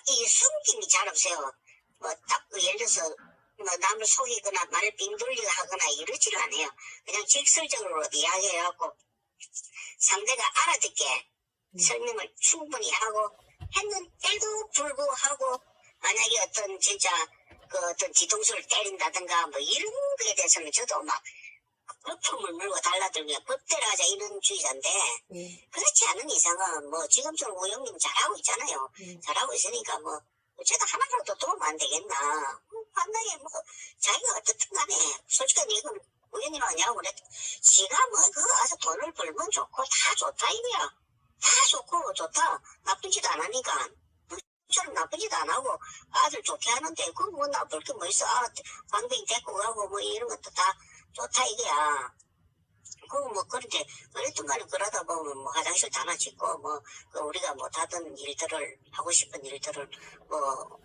이 숨김이 잘 없어요. 예를 들어서, 남을 속이거나 말을 빙 돌리고 하거나 이러지를 않아요. 그냥 직설적으로 이야기해갖고 상대가 알아듣게 설명을 충분히 하고 했는데도 불구하고 만약에 어떤 진짜 어떤 뒤통수를 때린다든가 이런 거에 대해서는 저도 막 거품을 물고 달라들며 법대로 하자 이런 주의자인데 그렇지 않은 이상은 지금처럼 우영님 잘하고 있잖아요. 잘하고 있으니까 어쩌다 하나라도 도움 안 되겠나. 판단에 자기가 어떻든 간에 솔직히 이건 우영님하고 내가 그랬도 지가 그거 와서 돈을 벌면 좋고 다 좋다 이거야. 다 좋고 좋다. 나쁜 짓 안 하니까. 처럼 나쁜 짓 안 하고 아들 좋게 하는데 그거 나쁠 게 뭐 있어. 광뱅이 데리고 가고 이런 것도 다 좋다 이거야. 그런데 어쨌든 간에 그러다 보면 화장실 다 하나 짓고 우리가 못하던 일들을 하고 싶은 일들을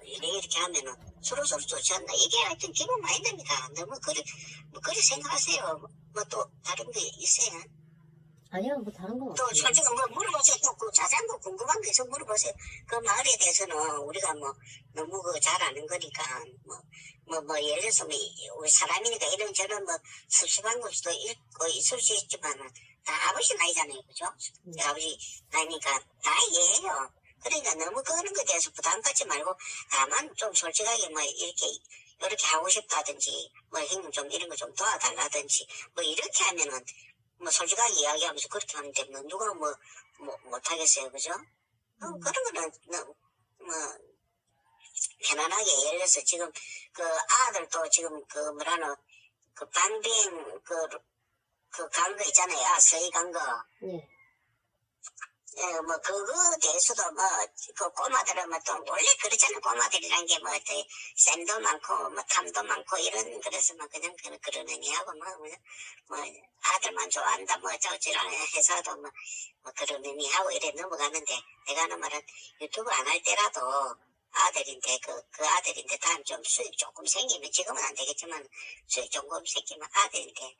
이렇게 하면은 서로 좋지 않나. 이게 하여튼 기분 많이 됩니다. 너무 그리 생각하세요. 또 다른 게 있어요? 아니요, 다른 건 또 없어요. 솔직히 물어보세요. 또 자세한 거 궁금한 게 있어 물어보세요. 그 마을에 대해서는 우리가 너무 잘 아는 거니까 예를 들어서 우리 사람이니까 이런저런 섭섭한 걸 수도 있고 있을 수 있지만 다 아버지 나이잖아요, 그죠? 아버지 나이니까 다 이해해요. 그러니까 너무 그런 거에 대해서 부담 갖지 말고 다만 좀 솔직하게 이렇게 하고 싶다든지 형님 좀 이런 거 좀 도와달라든지 이렇게 하면은 솔직하게 이야기하면서 그렇게 하면 되면 누가 못하겠어요, 그죠? 그런 거는 편안하게 예를 들어서 지금 그 아들도 지금 반비행 간 거 있잖아요. 서희 간 거. 네. 예, 그거 대해서도 그 꼬마들은 또 원래 그렇잖아요. 꼬마들이란 게 쌤도 많고, 탐도 많고, 그래서 그냥 그러느니 하고, 아들만 좋아한다, 저지랄 해서도 그러느니 하고 이래 넘어가는데, 내가 하는 말은 유튜브 안 할 때라도 아들인데, 그 아들인데, 다음 좀 수익 조금 생기면, 지금은 안 되겠지만, 수익 조금 생기면 아들인데,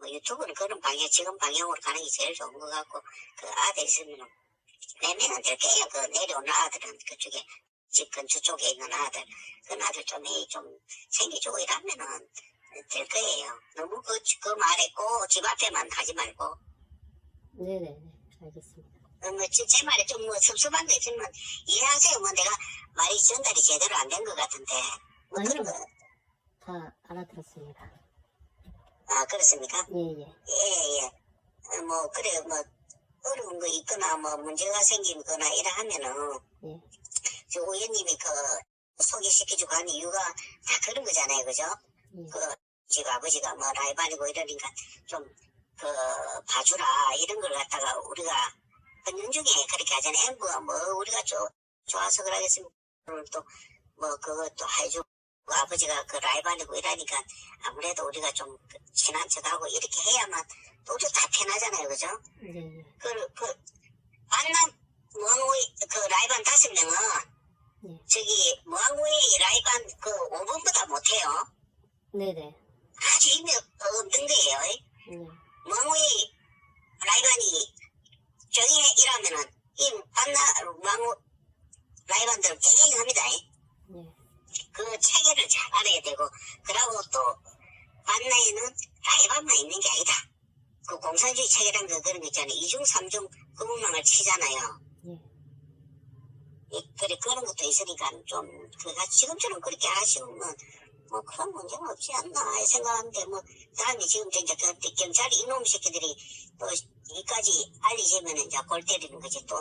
유튜브는 그런 지금 방향으로 가는 게 제일 좋은 것 같고, 그 아들 있으면, 내면은 될 거예요. 내려오는 아들은 그쪽에, 집 근처 쪽에 있는 아들, 그 아들 좀 생기주고 이러면은 될 거예요. 너무 그 말에 꼭 집 앞에만 하지 말고. 네네, 알겠습니다. 제 말에 좀 섭섭한 거 있으면 이해하세요. 내가 말이 전달이 제대로 안 된 것 같은데. 아니요, 그런 거. 다 알아들었습니다. 아, 그렇습니까? 예. 예. 그래, 어려운 거 있거나, 문제가 생기거나, 이래 하면은, 예. 저 의원님이 소개시켜주고 하는 이유가 다 그런 거잖아요, 그죠? 집 아버지가 라이반이고 이러니까 좀, 봐주라, 이런 걸 갖다가 우리가, 은연중에 그렇게 하잖아요. 엠브가 우리가 좋아서 그러겠습니까? 또, 그것도 해주고, 아버지가 라이반이고 이러니까 아무래도 우리가 좀 친한 척하고 이렇게 해야만 우리도 다 편하잖아요, 그죠? 네. 만남 무항우이 라이반 5명은 저기 무항우이 라이반 5번보다 못해요. 네네. 아주 힘이 없는 거예요. 무항우이 라이반이 정에 일하면은 이 무항우 라이반들 굉장합니다. 그 체계를 잘 알아야 되고, 그러고 또 만나에는 라이반만 있는 게 아니다. 그 공산주의 체계라는 그런 거 있잖아요. 2중, 3중 구멍망을 치잖아요. 그런 것도 있으니까 좀, 지금처럼 그렇게 하시면, 그런 문제는 없지 않나 생각하는데, 다음에 지금 이제 경찰 이놈 새끼들이 또 이까지 알리시면 이제 골 때리는 거지. 또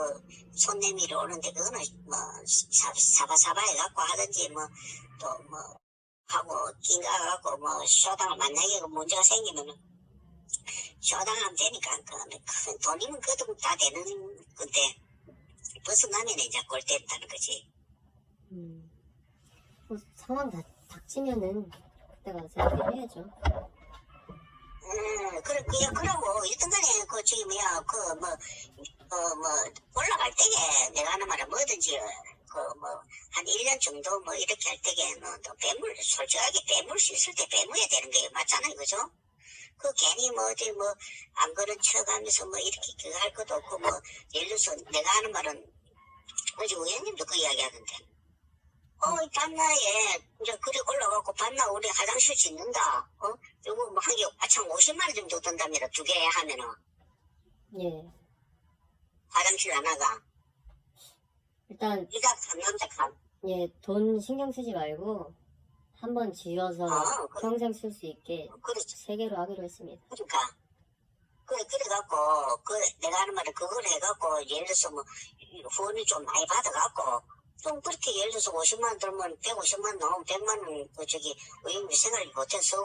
손 내밀어 오는데, 그거는 사바사바 해갖고 하든지, 하고, 낑가갖고, 쇼당을 만나게 문제가 생기면은, 쇼당하면 되니까, 큰 돈이면 그것도 다 되는 건데, 벗어나면 이제 골 때린다는 거지. 상황 닥치면은, 그때가 생각해야죠. 그러고, 일단 간에, 저기, 뭐야, 올라갈 때에 내가 하는 말은 뭐든지, 한 1년 정도 이렇게 할 때에는 또 솔직하게 빼물 수 있을 때 빼물어야 되는 게 맞잖아요, 그죠? 괜히 안 그런 척 하면서 이렇게 그거 할 것도 없고, 예를 들어서 내가 하는 말은, 어제 의원님도 그 이야기 하던데. 이 밤나에, 이제 그리 올라가고 밤나 우리 화장실 짓는다. 요거 한 개, 참 50만원 정도 든답니다. 2개 하면은. 예. 화장실 하나가. 일단, 이가 간 남자 간. 예, 돈 신경 쓰지 말고, 한번 지어서 평생 쓸 수 있게 그렇지. 3개로 하기로 했습니다. 그러니까. 그래갖고, 내가 하는 말은 그걸 해갖고, 예를 들어서 후원을 좀 많이 받아갖고, 좀 그렇게 예를 들어서 50만원 들면 150만원 나오면 100만원, 의원님 생활을 못해 쓰고,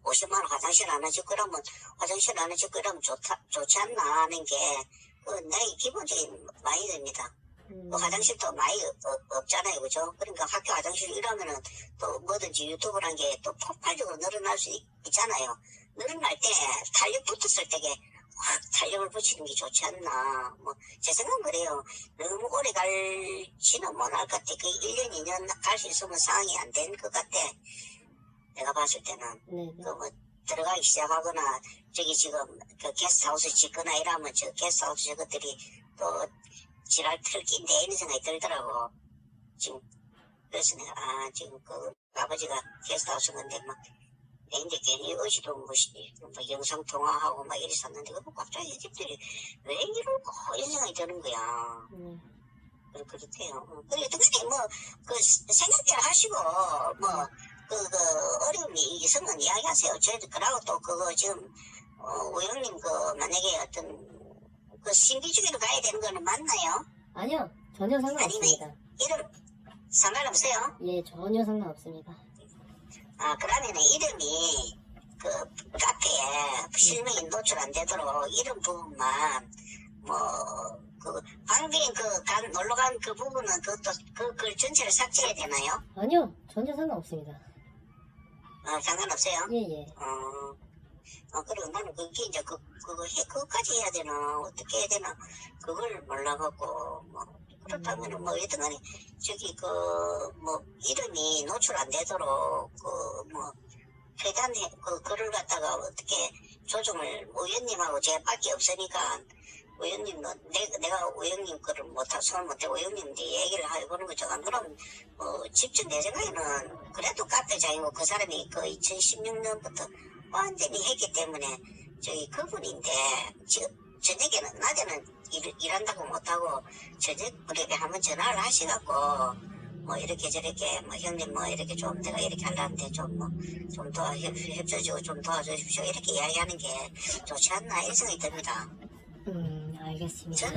50만원 화장실 하나 짓고 그러면, 화장실 하나 짓고 그러면 좋지 않나 하는 게, 나의 기본적인 마인드입니다. 화장실도 많이 없잖아요, 그죠? 그러니까 학교 화장실 이러면은 또 뭐든지 유튜브란 게 또 폭발적으로 늘어날 수 있잖아요. 늘어날 때 탄력 붙었을 때에 확 탄력을 붙이는 게 좋지 않나. 제 생각은 그래요. 너무 오래 갈지는 못할 것 같아. 1년, 2년 갈 수 있으면 상황이 안 된 것 같아. 내가 봤을 때는. 네네. 들어가기 시작하거나, 지금 게스트하우스 짓거나 이러면 게스트하우스 저것들이 또 지랄 틀긴데 이런 생각이 들더라고. 지금 그래서 내가 지금 아버지가 게스트하우스 건데 이제 괜히 어지도 영상 통화하고 이랬었는데 갑자기 집들이 왜 이럴까 이런 생각이 드는 거야. 그렇대요. 그래 어떻게 생각대로 하시고 어려움이 있으면 이야기하세요. 저희도 그러고 또 지금 의원님 만약에 어떤 신비주의로 가야 되는 거는 맞나요? 아니요, 전혀 상관없습니다. 이름 상관없어요? 예, 전혀 상관없습니다. 그러면은 이름이 카페에 실명이 노출 안 되도록 이름 부분만 방비인 놀러 간 그 부분은 글 전체를 삭제해야 되나요? 아니요, 전혀 상관없습니다. 상관없어요? 예. 그리고 나는 그게 이제 그거까지 해야 되나, 어떻게 해야 되나, 그걸 몰라갖고, 그렇다면은 여튼 간에, 이름이 노출 안 되도록, 글을 갖다가 어떻게 조정을, 의원님하고 제밖에 없으니까, 의원님은, 내가 의원님 글을 손을 못하고 의원님한테 얘기를 해보는 거죠. 안 그러면, 직접 내 생각에는, 그래도 카페장이고 그 사람이 2016년부터 완전히 했기 때문에 그분인데 지금 저녁에는 낮에는 일한다고 못하고 저녁에 한번 전화를 하시갖고 이렇게 저렇게 형님 이렇게 좀 내가 이렇게 하려는데 좀 협조해주고 좀 도와주십시오 이렇게 이야기하는 게 좋지 않나 이런 생각이 듭니다. 알겠습니다.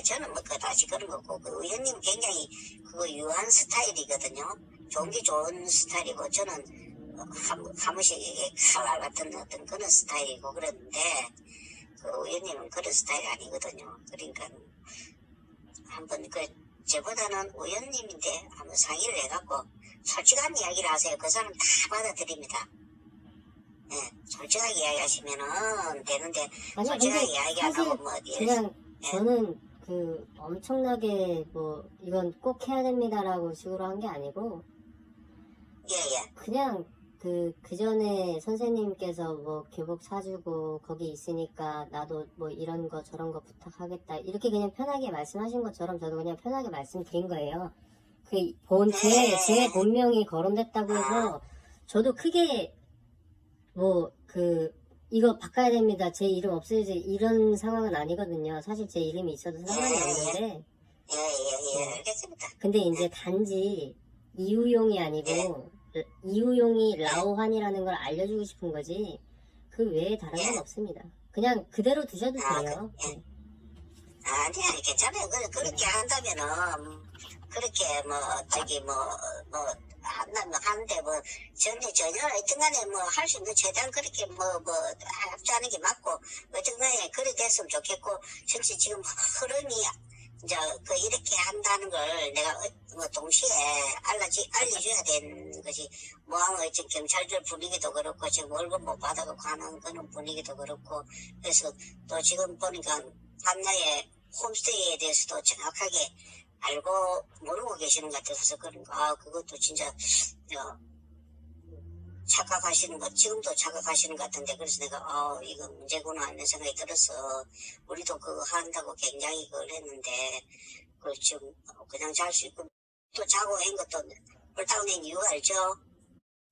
저는 다시 그런 거고 의원님 굉장히 유한 스타일이거든요. 좋은 게 좋은 스타일이고 저는 한 번씩 칼날 같은 어떤 그런 스타일이고 그런데 의원님은 그런 스타일이 아니거든요. 그러니까 한번 저보다는 의원님인데 한번 상의를 해갖고 솔직한 이야기를 하세요. 그 사람 다 받아들입니다. 솔직하게 이야기하시면은 되는데 솔직하게 이야기하고 그냥 저는 엄청나게 이건 꼭 해야 됩니다라고 식으로 한 게 아니고 그냥 그 전에 선생님께서 교복 사주고 거기 있으니까 나도 이런 거 저런 거 부탁하겠다 이렇게 그냥 편하게 말씀하신 것처럼 저도 그냥 편하게 말씀드린 거예요. 제 본명이 거론됐다고 해서 저도 크게 이거 바꿔야 됩니다. 제 이름 없애야지 이런 상황은 아니거든요. 사실 제 이름이 있어도 상관이 없는데 알겠습니다. 근데 이제 단지 이우용이 아니고 이우용이 라오환이라는 걸 알려주고 싶은 거지 그 외에 다른 건 없습니다. 그냥 그대로 두셔도 돼요. 아니 괜찮아요. 그렇게 한다면은 그렇게 하는데 전혀 어쨌간에 할 수 있는 최대한 그렇게 합주하는 게 맞고 어쨌간에 그렇게 됐으면 좋겠고 전체 지금 흐름이 이제 그 이렇게 한다는 걸 내가 뭐 동시에 알려줘야 되는 거지. 뭐하면 지금 경찰들 분위기도 그렇고 지금 월급 못 받아고 가는 거는 분위기도 그렇고 그래서 또 지금 보니까 한나의 홈스테이에 대해서도 정확하게 알고 모르고 계시는 것 같아서 그런가. 그것도 진짜 착각하시는 것, 지금도 착각하시는 것 같은데, 그래서 내가, 이거 문제구나 하는 생각이 들어서, 우리도 그거 한다고 굉장히 그걸 했는데, 그 지금 그냥 잘 수 있고, 또 자고 한 것도 옳다고 낸 이유가 알죠?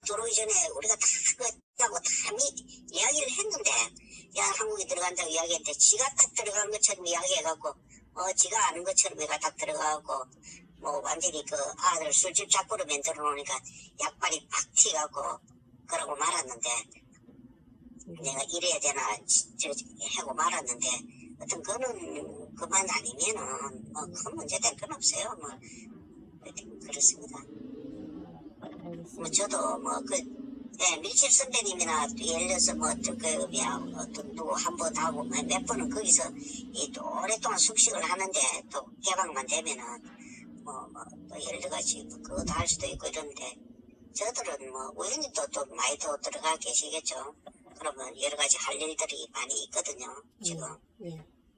들어오기 전에 우리가 다 그거 이야기를 했는데, 야, 한국에 들어간다고 이야기했는데, 지가 딱 들어간 것처럼 이야기해갖고, 지가 아는 것처럼 얘가 딱 들어가고, 뭐 완전히 그 아들 술집 잡고로 만들어 놓으니까 약발이 팍 튀갖고 그러고 말았는데 내가 이래야 되나 하고 말았는데 어떤 거는 그만 아니면은 뭐 큰 문제 될 건 없어요. 뭐 그렇습니다. 뭐 저도 밀집 선배님이나 예를 들어서 누구 한 번 하고 몇 번은 거기서 또 오랫동안 숙식을 하는데 또 개방만 되면은 또 여러 가지 그것도 할 수도 있고 이런데 저들은 우연히 또 많이 더 들어가 계시겠죠. 그러면 여러 가지 할 일들이 많이 있거든요. 지금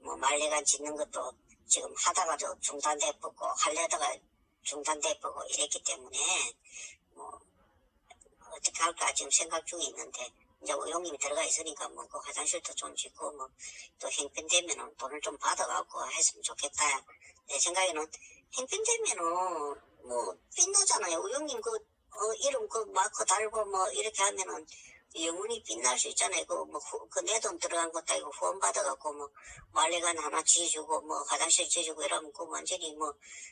말레간 짓는 것도 지금 하다가도 중단돼버고 하려다가 중단돼버고 이랬기 때문에 어떻게 할까 지금 생각 중에 있는데 이제 우용님이 들어가 있으니까 그 화장실도 좀 짓고 또 행편되면은 돈을 좀 받아갖고 했으면 좋겠다. 내 생각에는 행편되면은 빛나잖아요. 우용님 이름 마크 달고 이렇게 하면은 영원히 빛날 수 있잖아요. 내 돈 들어간 것도 아니고 후원 받아갖고 말레간 하나 지어주고 화장실 지어주고 이러면 완전히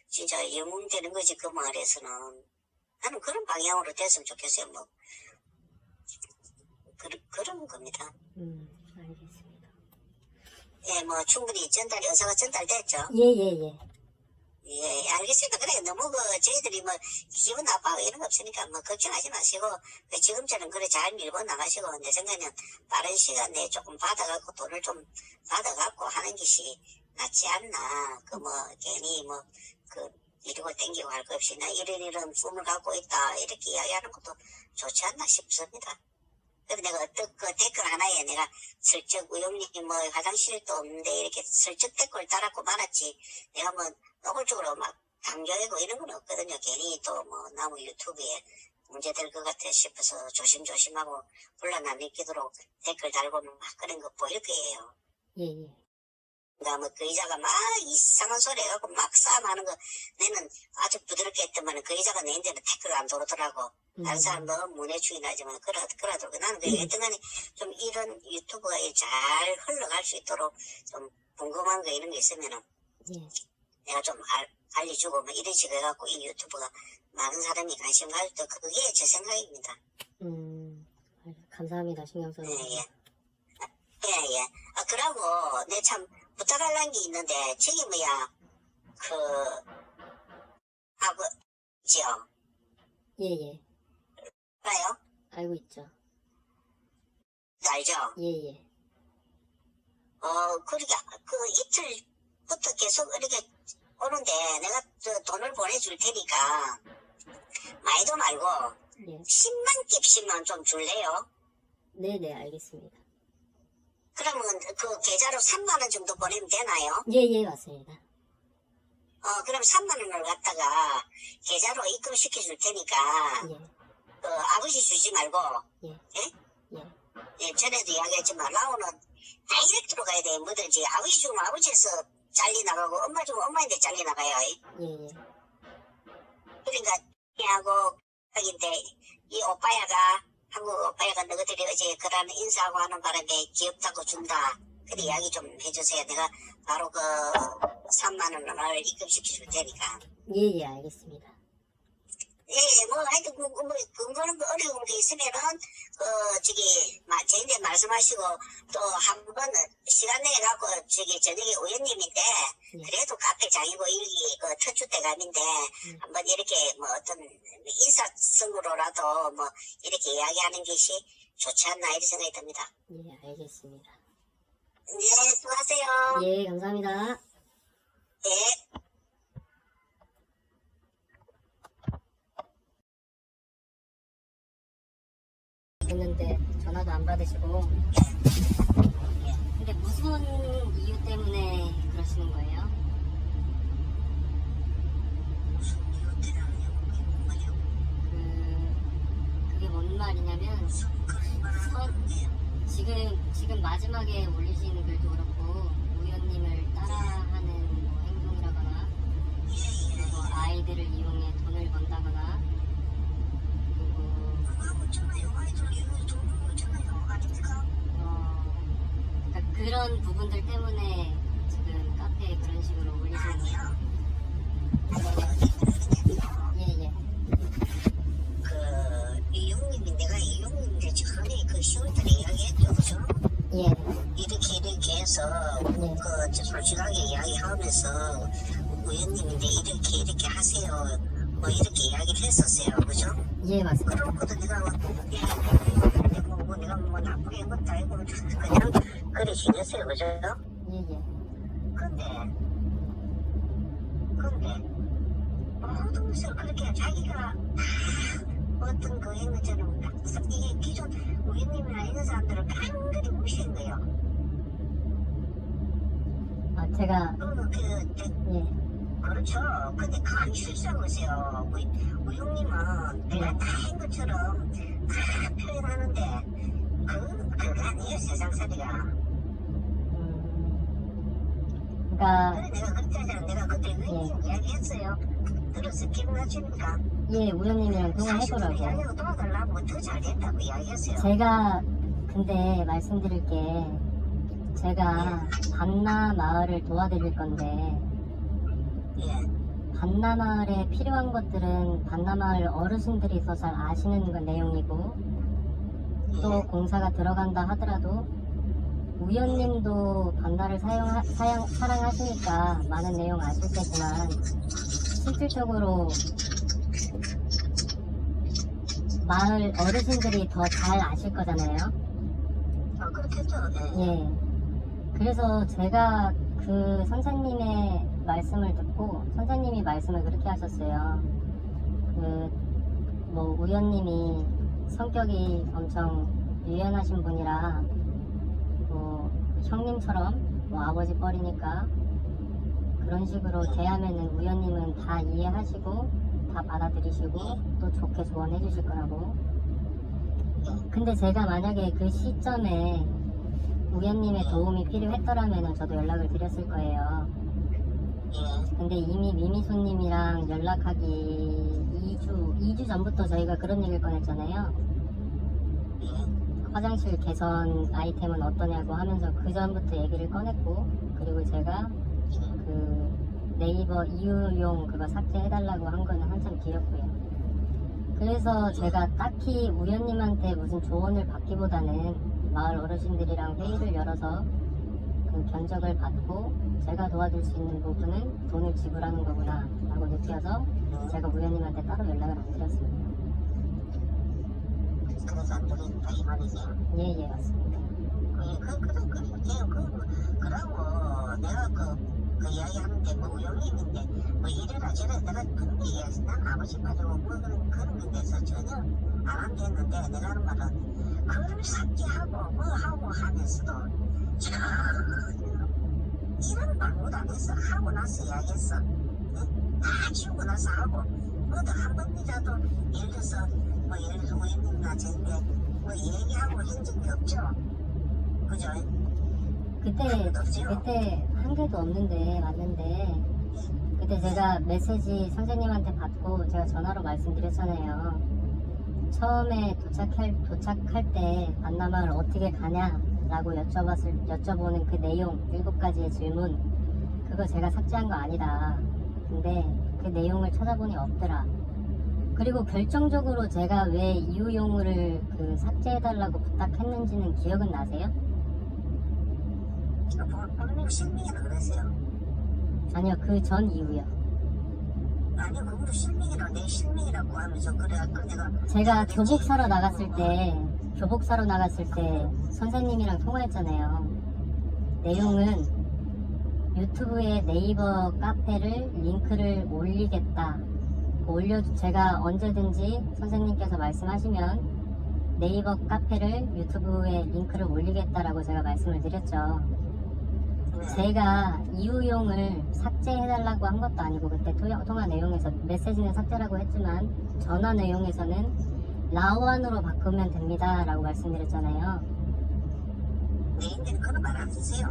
진짜 영웅 되는 거지. 그 말에서는 나는 그런 방향으로 됐으면 좋겠어요. 그런 겁니다. 알겠습니다. 예, 충분히 의사가 전달됐죠. 예. 예, 알겠습니다. 그래, 너무 저희들이 기분 나빠하고 이런 거 없으니까 걱정하지 마시고, 지금처럼 잘 밀고 나가시고, 내 생각에는 빠른 시간 내에 조금 받아갖고, 돈을 좀 받아갖고 하는 것이 낫지 않나. 괜히 이러고 땡기고 할 거 없이, 나 이런 꿈을 갖고 있다, 이렇게 이야기하는 것도 좋지 않나 싶습니다. 그래서 내가 어떤 댓글 하나에 내가 슬쩍 우영님 화장실도 없는데 이렇게 슬쩍 댓글 달았고 말았지. 내가 노골적으로 강조하고 이런 건 없거든요. 괜히 또 나무 유튜브에 문제될 것 같아 싶어서 조심조심하고 혼란 안 일으키도록 댓글 달고 그런 거 보일 거예요. 예. 그러니까 그 여자가 이상한 소리 해갖고 싸움하는 거 내는 아주 부드럽게 했더만 그 여자가 내한테는 댓글 안 돌아오더라고. 다른 사람 너무 문해충이 나지만 그러더라고. 나는 여튼간에 좀 이런 유튜브가 잘 흘러갈 수 있도록 좀 궁금한 거 이런 게 있으면은 내가 좀 알려주고 이런 식으로 해갖고 이 유튜브가 많은 사람이 관심 가질 때 그게 제 생각입니다. 감사합니다. 신경 써주셔서. 예. 그러고 내 참 부탁하려는 게 있는데 저기 아버지요. 예. 알아요? 알고 있죠. 알죠? 예. 그러니까 이틀부터 계속 이렇게 오는데 내가 돈을 보내줄 테니까 많이도 말고 10만 깁씩만 좀 줄래요? 네네, 알겠습니다. 그러면 그 계좌로 3만 원 정도 보내면 되나요? 예, 맞습니다. 그럼 3만 원을 갖다가 계좌로 입금시켜 줄 테니까 아버지 주지 말고 예, 전에도 이야기했지만 라오는 다이렉트로 가야 돼. 뭐든지 아버지 주면 아버지에서 잘리나가고 엄마 주면 엄마인데 잘리나가요. 예. 그러니까 하고 하긴데 이 오빠야가 한국 오빠야가 너희들이 어제 그런 인사하고 하는 바람에 귀엽다고 준다. 그래 이야기 좀 해주세요. 내가 바로 3만 원을 입금시켜 줄 테니까. 예, 알겠습니다. 예, 하여튼, 근거는 어려운 게 있으면은, 저희한테 말씀하시고, 또 한 번, 시간 내갖고, 저녁에 우연님인데, 그래도 카페장이고, 여기, 터주 대감인데, 한번 이렇게, 어떤, 인사성으로라도, 이렇게 이야기하는 것이 좋지 않나, 이런 생각이 듭니다. 예, 알겠습니다. 네, 수고하세요. 예, 감사합니다. 예. 했는데 전화도 안 받으시고. 근데 무슨 이유 때문에 그러시는 거예요? 무슨 이유 때문에 그게 뭔 말이야? 그게 뭔 말이냐면 무슨 그런 말 하는 게 지금 마지막에 올리시는 글도 그렇고 우연님을 따라하는 뭐 행동이라거나 뭐 아이들을 이용해 돈을 번다거나 그리고 그거 하고 있잖아요. 아이들 이거 돈 벌고 있잖아요. 아닙니까? 그러니까 그런 부분들 때문에 지금 카페에 그런 식으로 올리시는 거예요. 아니요. 예예. 그 이용님이 내가 이용님한테 전에 그 10월달에 이야기했죠, 그죠? 예. 이렇게 해서 네. 그 솔직하게 이야기하면서 우연님인데 이렇게 하세요. 뭐 이렇게 이야기를 했었어요, 그죠? 예 맞습니다. 그러고도 내가 내가 뭐 나쁘게 한 것도 아니고 그냥 그래 지냈어요, 그죠? 예예. 근데 모든 것을 그렇게 자기가 어떤 그 행위처럼 이게 기존 우연님이나 이런 사람들을 깡그리 무시한 거예요. 아 제가 예. 그렇죠. 근데 그안 실수하고 있어요. 우리 형님은 내가 다 한 것처럼 다 표현하는데 그거 아니에요, 세상살이가. 그러니까 그래 내가 그렇게 하잖아. 내가 그때 의원님 이야기했어요. 들었어? 기억나십니까? 예 우연님이랑 40분 통화해보라고. 이야기하고 도와달라고 더 잘 된다고 이야기했어요. 제가 근데 말씀드릴 게 제가 반나 마을을 도와드릴 건데 예. 반나 마을에 필요한 것들은 반나 마을 어르신들이 더 잘 아시는 그 내용이고 또 공사가 들어간다 하더라도 우연님도 반나를 사랑하시니까 많은 내용 아실 테지만 실질적으로 마을 어르신들이 더 잘 아실 거잖아요. 그렇겠죠. 예. 그래서 제가 그 선생님의 말씀을 듣고 선생님이 말씀을 그렇게 하셨어요. 뭐 우연님이 성격이 엄청 유연하신 분이라 뭐 형님처럼 뭐 아버지 뻘이니까 그런 식으로 대하면은 우연님은 다 이해하시고 다 받아들이시고 또 좋게 조언해 주실 거라고. 근데 제가 만약에 그 시점에 우연님의 도움이 필요했더라면 저도 연락을 드렸을 거예요. 근데 이미 미미소님이랑 연락하기 2주 전부터 저희가 그런 얘기를 꺼냈잖아요. 화장실 개선 아이템은 어떠냐고 하면서 그 전부터 얘기를 꺼냈고, 그리고 제가 그 네이버 이유용 그거 삭제해달라고 한 거는 한참 뒤였고요. 그래서 제가 딱히 우연님한테 무슨 조언을 받기보다는 마을 어르신들이랑 회의를 열어서 그 견적을 받고 제가 도와줄 수 있는 부분은 돈을 지불하는 거구나 라고 느껴서 제가 우연님한테 따로 연락을 안 드렸습니다. 그래서 안 드린다 이 말이죠. 예 맞습니다. 그러고 내가 그 이야기하는데 뭐 우연님인데 뭐 이래라 저래라 내가 그런 얘기해서 난 아버지 빠지고 뭐 그런 게 대해서 전혀 안 한댔는데 내가 하는 말은 그걸 삭제하고 뭐 하고 하면서도 전혀 이런 말 못 안 했어. 하고 나서 이야기했어. 다 지우고 나서 하고 뭐도 한 번이라도 예를 들어서 뭐 예를 들어서 우연님이나 저인데 뭐 얘기하고 한 적이 없죠. 그죠? 그때 한 개도 없는데 맞는데 그때 제가 메시지 선생님한테 받고 제가 전화로 말씀드렸잖아요. 처음에 도착할 때 반나마을 어떻게 가냐라고 여쭤보는 그 내용 7가지의 질문 그거 제가 삭제한 거 아니다. 근데 그 내용을 찾아보니 없더라. 그리고 결정적으로 제가 왜 이유용을 그 삭제해달라고 부탁했는지는 기억은 나세요? 본명 실명이라고 그랬어요. 아니요, 그 전 이유요. 아니요, 그거로 실명이라고 내 실명이라고 하면서 그래갖고 제가 교복 사러 나갔을 때 선생님이랑 통화했잖아요. 내용은 유튜브에 네이버 카페를 링크를 올리겠다. 제가 언제든지 선생님께서 말씀하시면 네이버 카페를 유튜브에 링크를 올리겠다라고 제가 말씀을 드렸죠. 제가 이유용을 삭제해달라고 한 것도 아니고, 그때 통화 내용에서 메시지는 삭제라고 했지만 전화 내용에서는 라완으로 바꾸면 됩니다 라고 말씀드렸잖아요. 네, 그런 말 안 쓰세요.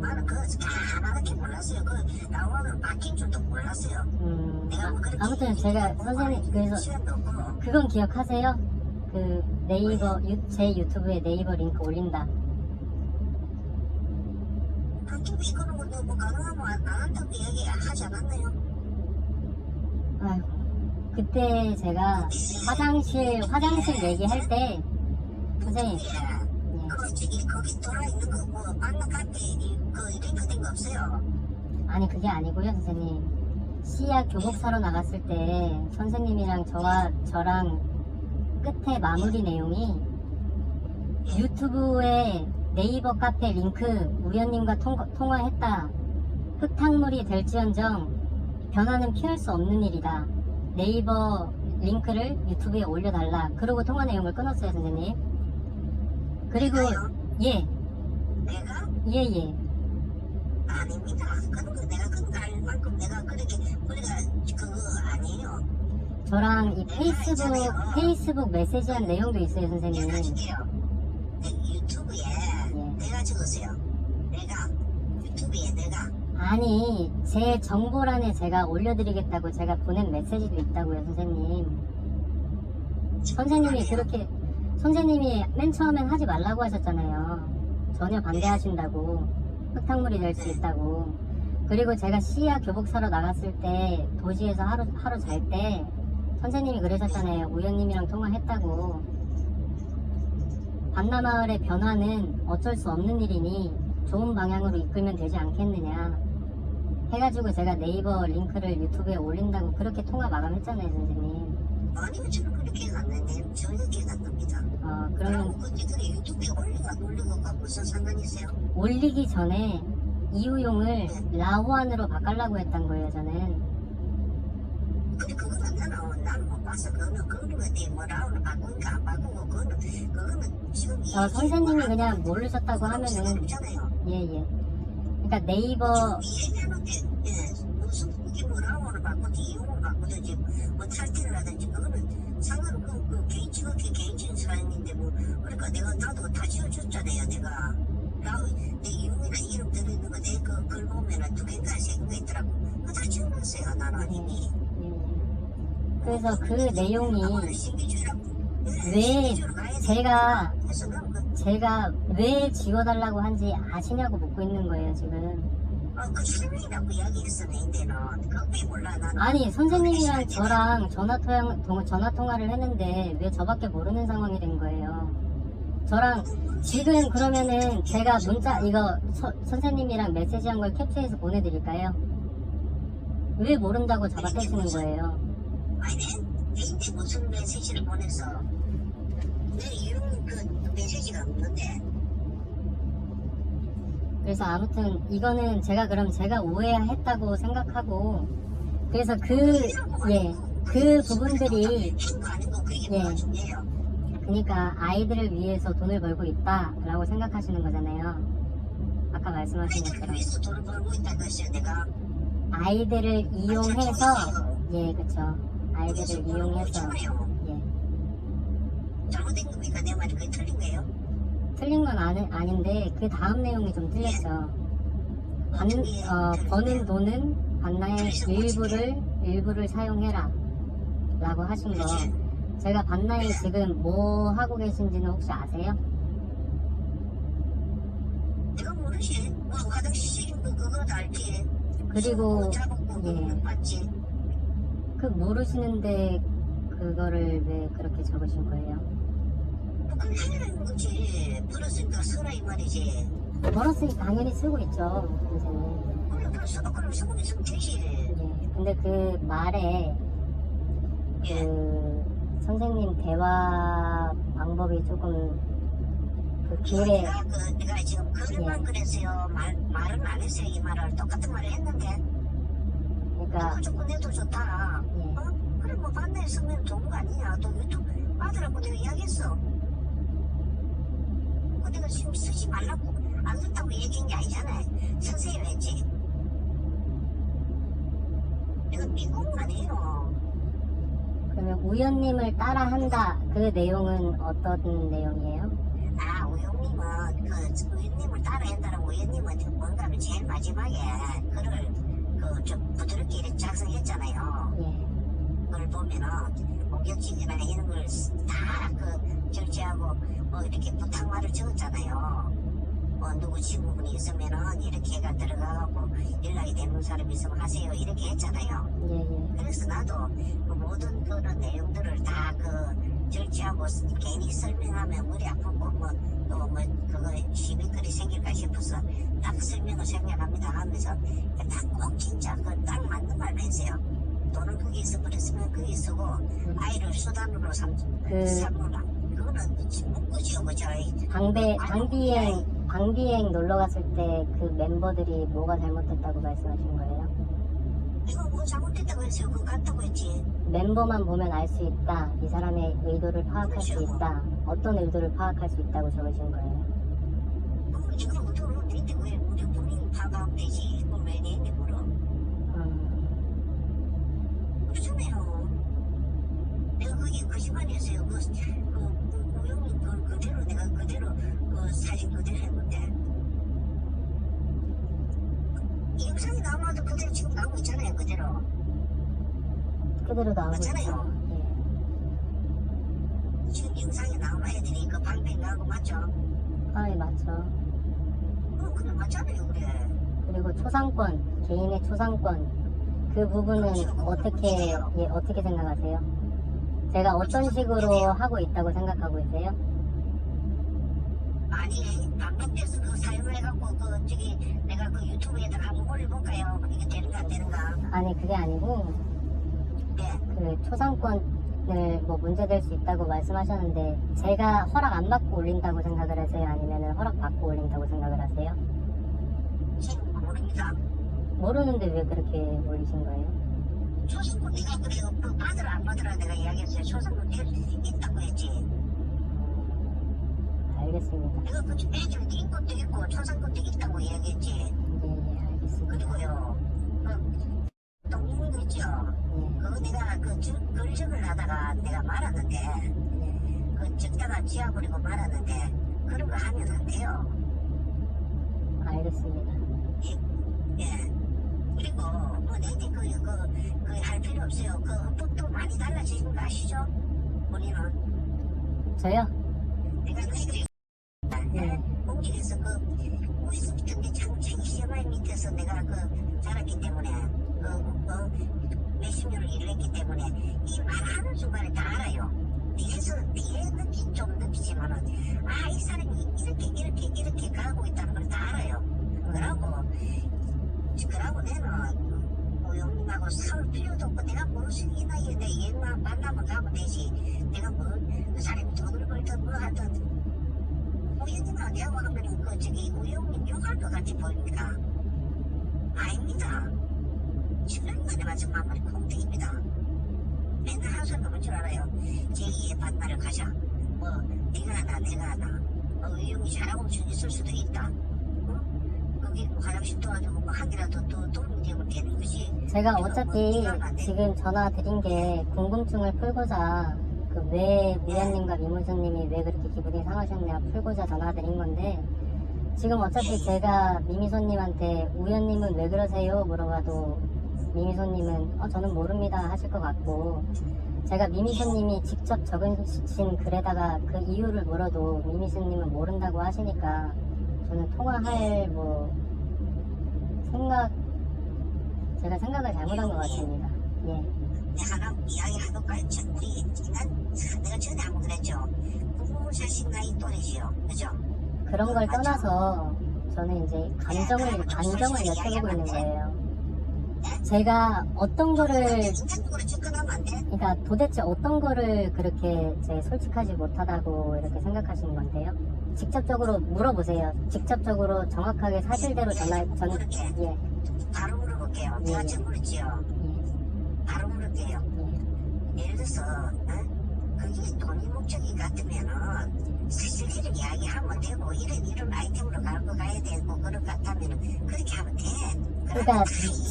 나는 그거 하나밖에 몰랐어요. 그 라완으로 바뀐 줄도 몰랐어요. 내가 뭐 그렇게 아무튼 제가 선생님, 그래서 시간도 없고. 그건 기억하세요? 그 네이버 제 유튜브에 네이버 링크 올린다. 그쪽 이거는 뭐 가능하면 안 한다고 얘기하지 않았나요? 아이고, 그때 제가 화장실 얘기할 때 선생님, 예. 그 저기 거기 돌아 있는 거 뭐 만나 카페 그 링크 된 거 없어요? 아니 그게 아니고요 선생님. 씨앗 교복 사러 나갔을 때 선생님이랑 저랑 끝에 마무리 내용이 유튜브에 네이버 카페 링크 우연님과 통화했다. 흙탕물이 될지언정 변화는 피할 수 없는 일이다. 네이버 링크를 유튜브에 올려달라. 그러고 통화 내용을 끊었어요 선생님. 그리고 내가요? 예. 내가? 예예. 아닙니다. 그런 거 내가 그런 거 알 만큼 내가 그렇게 우리가 그거 아니에요. 저랑 이 페이스북 메시지한 내용도 있어요 선생님. 내가 줄게요. 유튜브에 내가 적었어요. 내가 유튜브에 내가 아니 제 정보란에 제가 올려드리겠다고 제가 보낸 메시지도 있다고요 선생님. 선생님이 맨 처음엔 하지 말라고 하셨잖아요. 전혀 반대하신다고. 흙탕물이 될 수 있다고. 그리고 제가 씨앗 교복 사러 나갔을 때 도시에서 하루 잘 때 선생님이 그러셨잖아요. 우연님이랑 통화했다고. 반나마을의 변화는 어쩔 수 없는 일이니 좋은 방향으로 이끌면 되지 않겠느냐 해가지고 제가 네이버 링크를 유튜브에 올린다고 그렇게 통화 마감했잖아요 선생님. 아니요 저는 그렇게 갔는데 전혀 기억 안 납니다. 그러면 그래 유튜브에 올리고가 무슨 상관이 있어요? 올리기 전에 이유용을 라완으로 바꾸려고 했던 거예요 저는. 근데 그거는 나는 못 봤어. 그거는 어디 뭐 라운을 바꾸니까 안 바꾸고 그거는 지금 선생님이 그냥 모르셨다고 하면은 없잖아요. 예예. 그러니까 네이버 얘기하는데 무슨 그게 뭐 라운을 바꾸든지 이용을 바꾸든지 뭐 탈퇴를 하든지 그거는 상관없고 그 개인적인 사람인데 뭐 그러니까 나도 다 지어줬잖아요. 내가 내 이용이나 이름 들어있는 거 내 그 글 보면은 2개인가 3개가 있더라고. 그거 다 지어놨어요. 나는 이미. 그래서 그 내용이 왜 제가 왜 지워달라고 한지 아시냐고 묻고 있는 거예요 지금. 그 설명이라고 이야기했었네. 인데는 그거 몰라 나는. 아니 선생님이랑 저랑 전화 통화를 했는데 왜 저밖에 모르는 상황이 된 거예요. 저랑 지금 그러면은 제가 문자 이거 선생님이랑 메시지한 걸 캡처해서 보내드릴까요? 왜 모른다고 잡아떼시는 거예요? 아니 내인데 무슨 메시지를 보냈어? 내 이름 그 메시지가 없는데. 그래서 아무튼 이거는 제가 오해했다고 생각하고 그래서 그 부분들이 그러니까 아이들을 위해서 돈을 벌고 있다라고 생각하시는 거잖아요. 아까 말씀하신 것처럼 위해서 돈을 벌고 있다는 것이야 내가. 아이들을 이용해서 그쵸. 아이들을 이용해서 잘못된 겁니까? 내 말이 그게 틀린 거예요? 틀린 건 아닌데 그 다음 내용이 좀 틀렸죠. 버는 돈은 반나의 일부를 사용해라 라고 하신 거. 제가 반나이 지금 뭐 하고 계신지는 혹시 아세요? 내가 모르지. 뭐 화장실 그거 다 알지. 그리고 맞지. 그 모르시는데 그거를 왜 그렇게 적으신 거예요? 그건 해라는 거지. 벌었으니까 쓰라 이 말이지. 벌었으니 당연히 쓰고 있죠 선생님. 그럼 쓰고 있으면 되지. 근데 그 말에 그 선생님 대화 방법이 조금 그 길에 내가 지금 글을 우리만 예. 그랬어요. 말은 안 했어요. 이 말을 똑같은 말을 했는데 그러니까 너 좋고 내도 좋다. 예. 그래 뭐 만나에 쓰면 좋은 거 아니냐. 또 유튜브 받으라고 내가 이야기했어. 내가 지금 쓰지 말라고 안 쓴다고 얘기한 게 아니잖아요. 쓰세요 했지. 내가 미국 아니에요. 그러면 우연님을 따라한다 그 내용은 어떤 내용이에요? 우영님은 그 우영님을 따라한다는 우영님은 뭔가를 제일 마지막에 글을 좀 부드럽게 이렇게 작성했잖아요. 예. 그걸 보면은 목격지기나 이런 걸 다 절제하고 이렇게 부탁말을 적었잖아요. 누구 친구분이 있으면은 이렇게 가 들어가고 연락이 되는 사람이 있으면 하세요 이렇게 했잖아요. 예, 예. 그래서 나도 모든 그런 내용들을 다 절제하고 괜히 설명하면 머리 아프고 그거 시비거리 생길까 싶어서 딱 설명을 생략합니다 하면서 딱 진짜 딱 맞는 말만 했어요. 돈은 거기 있어 버렸으면 거기 쓰고 아이를 수단으로 삼으라. 그거는 묵고지요 그죠? 방비행 놀러 갔을 때 그 멤버들이 뭐가 잘못됐다고 말씀하신 거예요? 이거 뭐 잘못됐다고 했어요. 그거 같다고 했지. 멤버만 보면 알 수 있다. 이 사람의 의도를 파악할 수 그렇죠. 있다. 어떤 의도를 파악할 수 있다고 적으신 거예요? 그럼 어떻게 내인데 왜 우리 본인 파악하면 되지. 그걸 왜 내인데 물어. 그렇잖아요. 내가 그게 거짓말이었어요. 우영님 그대로 내가 그대로 사진 그대로 했는데 이 영상이 나와도 그대로 지금 나오고 있잖아요. 그대로. 그대로 나오고 있죠. 맞잖아요. 예. 지금 영상에 나오는 애들이 그 방패 나오고 맞죠? 아, 예, 맞죠. 그래 맞잖아요. 그래. 그리고 초상권, 개인의 초상권 그 부분은 어떻게 생각하세요? 제가 어떤 식으로 하고 있다고 생각하고 있어요? 아니 반복돼서 사용을 해갖고 내가 유튜브에다가 한번 올려볼까요? 이게 되는가 안 되는가? 아니 그게 아니고 네. 그 초상권을 뭐 문제될 수 있다고 말씀하셨는데 제가 허락 안 받고 올린다고 생각을 하세요? 아니면 허락 받고 올린다고 생각을 하세요? 지금 모릅니다. 모르는데 왜 그렇게 올리신 거예요? 초상권 내가 그래요. 받으라 안 받으라 내가 이야기했어요. 초상권 있다고 했지. 알겠습니다. 내가 애들 인권도 있고 초상권도 있다고 이야기했지. 예, 알겠습니다. 그리고요. 동물도 있죠. 예, 그거 내가 글적을 하다가 내가 말았는데 적다가 지워버리고 말았는데 그런 거 하면 안 돼요. 알겠습니다. 예. 그리고 내한테 할 필요 없어요. 법도 많이 달라지신 거 아시죠? 본인은 저요? 내가 너희들이 예. 공직에서 위에서 밑에 창이 시어머니 밑에서 내가 자랐기 때문에 몇십 년을 일을 했기 때문에 이 말하는 순간에 다 알아요. 뒤에 좀 느끼지만은 이 사람이 이렇게 가고 있다는 걸 다 알아요. 그러고 내는 우영님하고 싸울 필요도 없고 내가 무슨 이 나이에 내 얘만 만나면 가면 되지. 내가 그 사람이 돈을 벌든 뭐 하든 우영님하고 내하고 하면은 우영님 욕할 것 같이 보입니까? 아닙니다. 신랑만에만 정말 말이 공택입니다. 맨날 한 소리 넘을 줄 알아요. 제2의 반말을 가자. 네가 하나 내가 하나. 우영이 잘하고 있을 수도 있다. 거기 화장실 도와주고 한 개라도 또 도움이 되면 되는 거지. 제가 어차피 지금 전화 드린 게 궁금증을 풀고자 왜 우연님과 미무수님이 왜 그렇게 기분이 상하셨냐 풀고자 전화 드린 건데 지금 어차피 제가 미미소님한테 우연님은 왜 그러세요 물어봐도 미미소님은 저는 모릅니다 하실 것 같고 제가 미미소님이 직접 적으신 글에다가 그 이유를 물어도 미미소님은 모른다고 하시니까 저는 통화할 제가 생각을 잘못한 것 같습니다. 예. 하나 이야기 하던가 내가 전에 한번 그랬죠. 부부 자식 나이 또래지요. 그죠? 그런 걸 떠나서 저는 이제 감정을 여쭤보고 있는 거예요. 제가 어떤 거를 인간적으로 접근하면 안 돼? 그러니까 도대체 어떤 거를 그렇게 솔직하지 못하다고 이렇게 생각하시는 건데요? 직접적으로 물어보세요. 직접적으로 정확하게 사실대로 예. 바로 물어볼게요. 예, 제가 예. 지금 물었지요. 예. 바로 물을게요. 예를 들어서 그게 돈이 목적이 같으면은 사실 그렇게 이야기하면 되고 이런 아이템으로 가야 되고 그런 것 같다면은 그렇게 하면 돼. 그러니까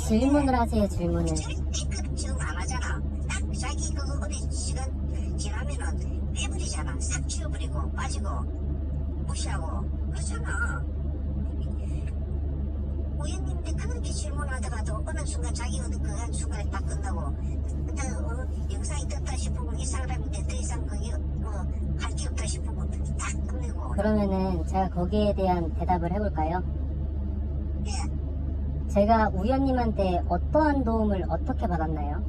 질문을 하세요, 질문을. 댓글 지금 안 하잖아. 딱 자기 그거 어느 시간 지나면은 빼버리잖아. 싹 치워버리고 빠지고 무시하고 그렇잖아. 우연님인데 그렇게 질문하다가도 어느 순간 자기 어느 그 한 순간에 딱 끝나고 근데 영상이 떴다 싶으면 이 사람인데 더 이상 그게 할 게 없다 싶으면 딱 끝내고 그러면은 제가 거기에 대한 대답을 해볼까요? 예. 제가 우연님한테 어떠한 도움을 어떻게 받았나요?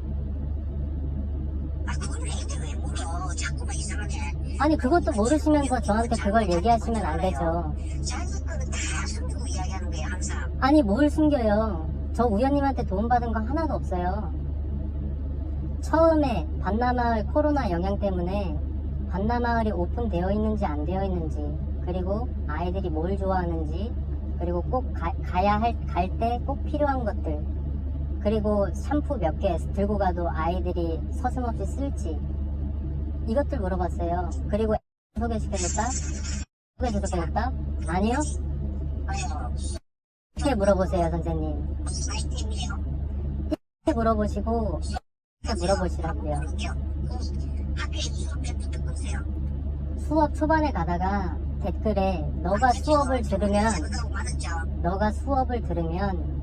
그걸 애들 왜 물어 자꾸만 이상하네. 아니, 그것도 모르시면서 저한테 그걸 얘기하시면 안 되죠. 자기 거는 다 숨기고 이야기하는 거예요 항상. 아니, 뭘 숨겨요? 저 우연님한테 도움받은 거 하나도 없어요. 처음에 반나마을 코로나 영향 때문에 반나마을이 오픈되어 있는지 안 되어 있는지, 그리고 아이들이 뭘 좋아하는지, 그리고 꼭 갈 때 꼭 필요한 것들, 그리고 샴푸 몇 개 들고 가도 아이들이 서슴없이 쓸지, 이것들 물어봤어요. 그리고 소개시켜줬다? 소개시켜줬다? 아니요? 이렇게 물어보세요, 선생님. 아이템이에요. 이렇게 물어보시고 이렇게 물어보시라고요. 학교에 수업 몇 부터 보세요. 수업 초반에 가다가 댓글에 너가 수업을 들으면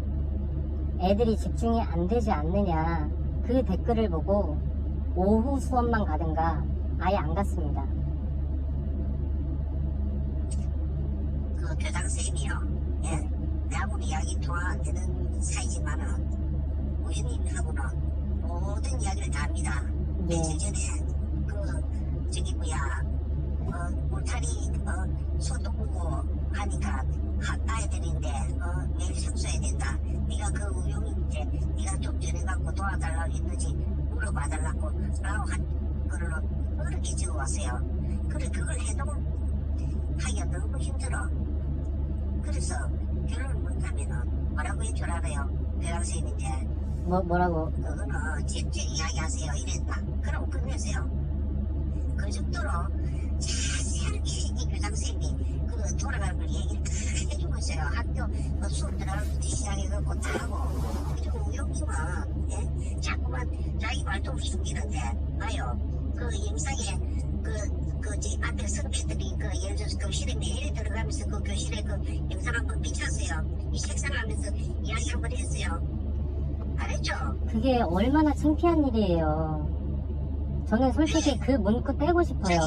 애들이 집중이 안 되지 않느냐, 그 댓글을 보고 오후 수업만 가든가 아예 안 갔습니다. 그 교장선생님이요. 예. 내하고는 이야기 통화되는 사이지만은 우연님하고는 모든 이야기를 다 합니다. 예. 며칠 전에 울타리 소독 보고 하니까 아이들인데 매일 청소해야 된다. 네가 그 우용인데 네가 좀 전에 갖고 도와달라고 했는지 물어봐달라고 라고 한 걸로 그렇게 적어왔어요. 그래 그걸 해도 하기가 너무 힘들어. 그래서 결혼을 못하면은 뭐라고 해줄 알아요? 교장선생님인데 뭐라고? 그거는 직접 이야기하세요 이랬다. 그럼 끝내세요. 그 정도로 자세하게 이 교장선생님이 그 돌아가는 걸 얘기를 다 해주고 있어요. 학교 수업 들어갈 때부터 시작해갖고 다 하고. 그리고 우영님은 자꾸만 자기 말도 숨기는데 봐요. 그 영상에 제 앞에 선배들이 예를 들어서 교실에 매일 들어가면서 그 교실에 그 영상 한번 비쳤어요. 이 책상하면서 이야기 한번 했어요. 알았죠? 그게 얼마나 창피한 일이에요. 저는 솔직히 그 문구 떼고 싶어요.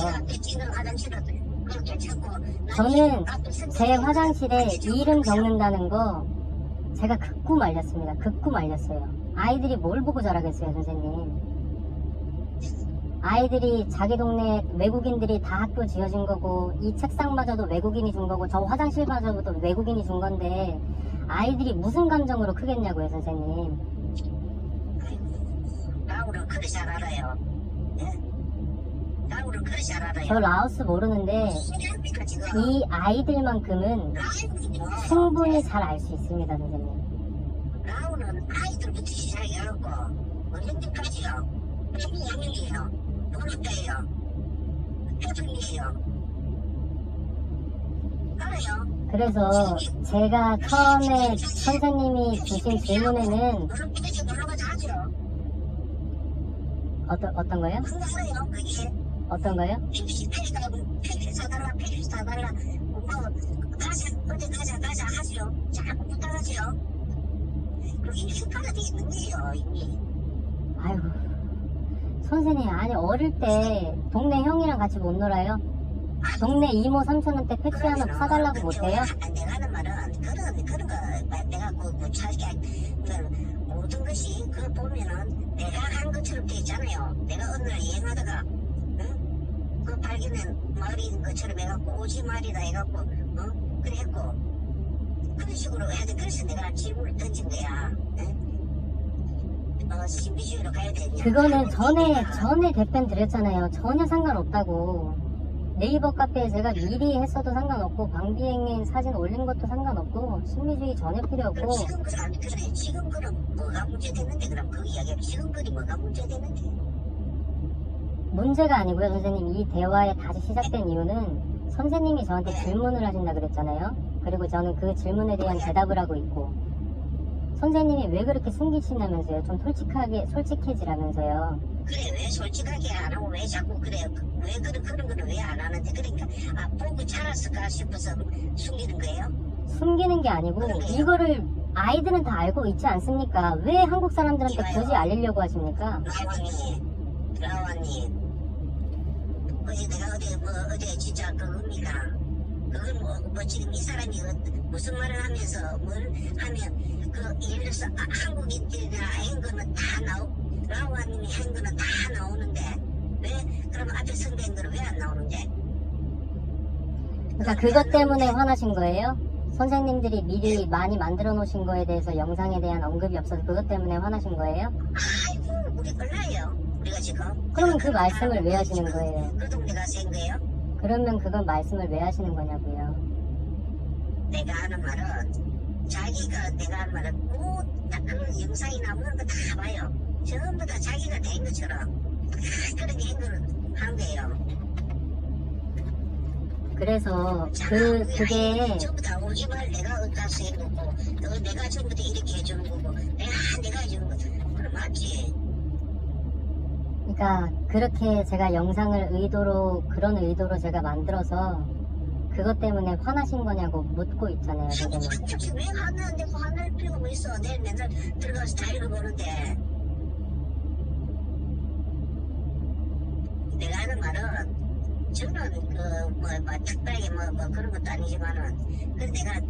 저는 제 화장실에 이름 적는다는 거 제가 극구 말렸습니다. 극구 말렸어요. 아이들이 뭘 보고 자라겠어요, 선생님. 아이들이 자기 동네 외국인들이 다 학교 지어준 거고, 이 책상마저도 외국인이 준 거고, 저 화장실마저도 외국인이 준 건데 아이들이 무슨 감정으로 크겠냐고요, 선생님. 라우는 그래 잘 알아요. 라우는 그래 잘 알아요. 저 라오스 모르는데 이 아이들만큼은 충분히 잘 알 수 있습니다, 선생님. 라우는 아이들부터 시작해갖고 어른들까지요. 애미 양육이에요. 노릇대예요. 해불이에요. 알아요. 그래서 제가 처음에 선생님이 주신 질문에는 어떤 거요? 그거 알아요. 그게 어떤 거요? 펜시 사달라 어디 가자 하시오. 자꾸 부탁하시오. 그게 습관화되어 있는 거예요 이미. 아이고, 선생님, 아니 어릴 때 동네 형이랑 같이 못 놀아요? 동네 이모 삼촌한테 패치 하나 사달라고 못해요? 내가 하는 말은 그런 거 내가 자기 모든 것이 그거 보면은 내가 한 것처럼 돼 있잖아요. 내가 어느 날 여행하다가 그 발견된 마을인 것처럼 해갖고 오지마을이다 해갖고 그래 했고 그런 식으로 해야 돼. 그래서 내가 질문을 던진 거야. 신비주의로 가야 되냐. 그거는 전에 답변 드렸잖아요. 전혀 상관없다고. 네이버 카페에 제가 미리 했어도 상관없고 방비행인 사진 올린 것도 상관없고 신비주의 전혀 필요 그럼 없고 지금 그래 안 그래? 지금 그럼 뭐가 문제됐는데 그럼 그 이야기 지금 글이 뭐가 문제됐는데? 문제가 아니고요 선생님. 이 대화에 다시 시작된 이유는 선생님이 저한테 질문을 하신다 그랬잖아요. 그리고 저는 그 질문에 대한 대답을 하고 있고 선생님이 왜 그렇게 숨기시냐면서요. 좀 솔직해지라면서요. 그래 왜 솔직하게 안 하고 왜 자꾸 그래 왜 그런 거는 왜 안 하는데 그러니까 아 보고 자랐을까 싶어서 숨기는 거예요? 숨기는 게 아니고 이거를 아이들은 다 알고 있지 않습니까? 왜 한국 사람들한테 굳이 알리려고 하십니까? 라와님 어제 내가 어제 진짜 그 의미가 그걸 뭐 지금 이 사람이 무슨 말을 하면서 뭘 하면 그 예를 들어서 한국인들이나 한 거는 다 라와님이 한 거는 다 나오는데 왜 그럼 앞에 선배인 거는 왜 안 나오는데? 그러니까 그것 때문에 화나신 거예요? 선생님들이 미리 많이 만들어 놓으신 거에 대해서 영상에 대한 언급이 없어서 그것 때문에 화나신 거예요? 아이고 우리 몰라요 우리가 지금 그러면 그 말씀을 왜 하시는 거예요? 그 동네 가서 한 거예요? 그러면 그건 말씀을 왜 하시는 거냐고요? 내가 하는 말은 자기가 내가 하는 말은 그 영상이 나오는 거 다 봐요. 전부 다 자기가 된 것처럼 다 그렇게 행동을 하는 거예요. 그래서 그게 전부 다 오지 말 내가 어디서 해놓고 내가 전부 다 이렇게 해주는 거고 내가 해주는 거 그럼 맞지. 그러니까 그렇게 제가 영상을 그런 의도로 제가 만들어서 그것 때문에 화나신 거냐고 묻고 있잖아요. 선생님. 왜 화나는데 화날 필요가 뭐 있어. 내일 맨날 들어가서 다 읽어보는데 내가 하는 말은 저는 특별하게 그런 것도 아니지만은 그 내가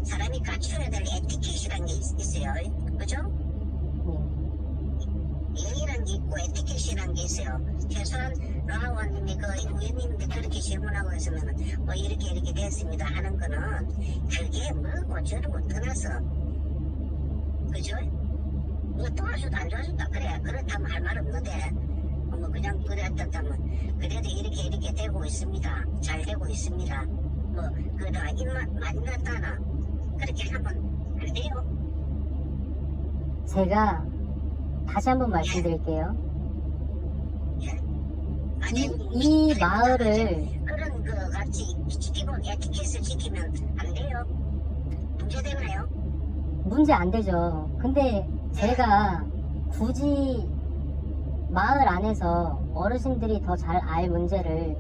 사람이 갖춰야 될 에티켓이라는 게 있어요. 그죠? 예의라는 게 있고 에티켓이라는 게 있어요. 최소한 라와님이 그 의원님인데 그렇게 질문하고 있으면 뭐 이렇게 됐습니다 하는 거는 그게 뭐고 저러고 떠나서 그죠? 뭐 도와줘도 안 도와준다 그래 그렇다면 할 말 없는데 뭐 그냥 그랬다면 그래도 이렇게 되고 있습니다. 잘 되고 있습니다. 뭐 그러다 입맛 많이 났다나 그렇게 하면 안 돼요. 제가 다시 한번 말씀드릴게요. 이 마을을 그런 거 같이 기본 에티켓을 지키면 안 돼요. 문제되나요? 문제 안 되죠. 근데 제가 굳이 마을 안에서 어르신들이 더 잘 알 문제를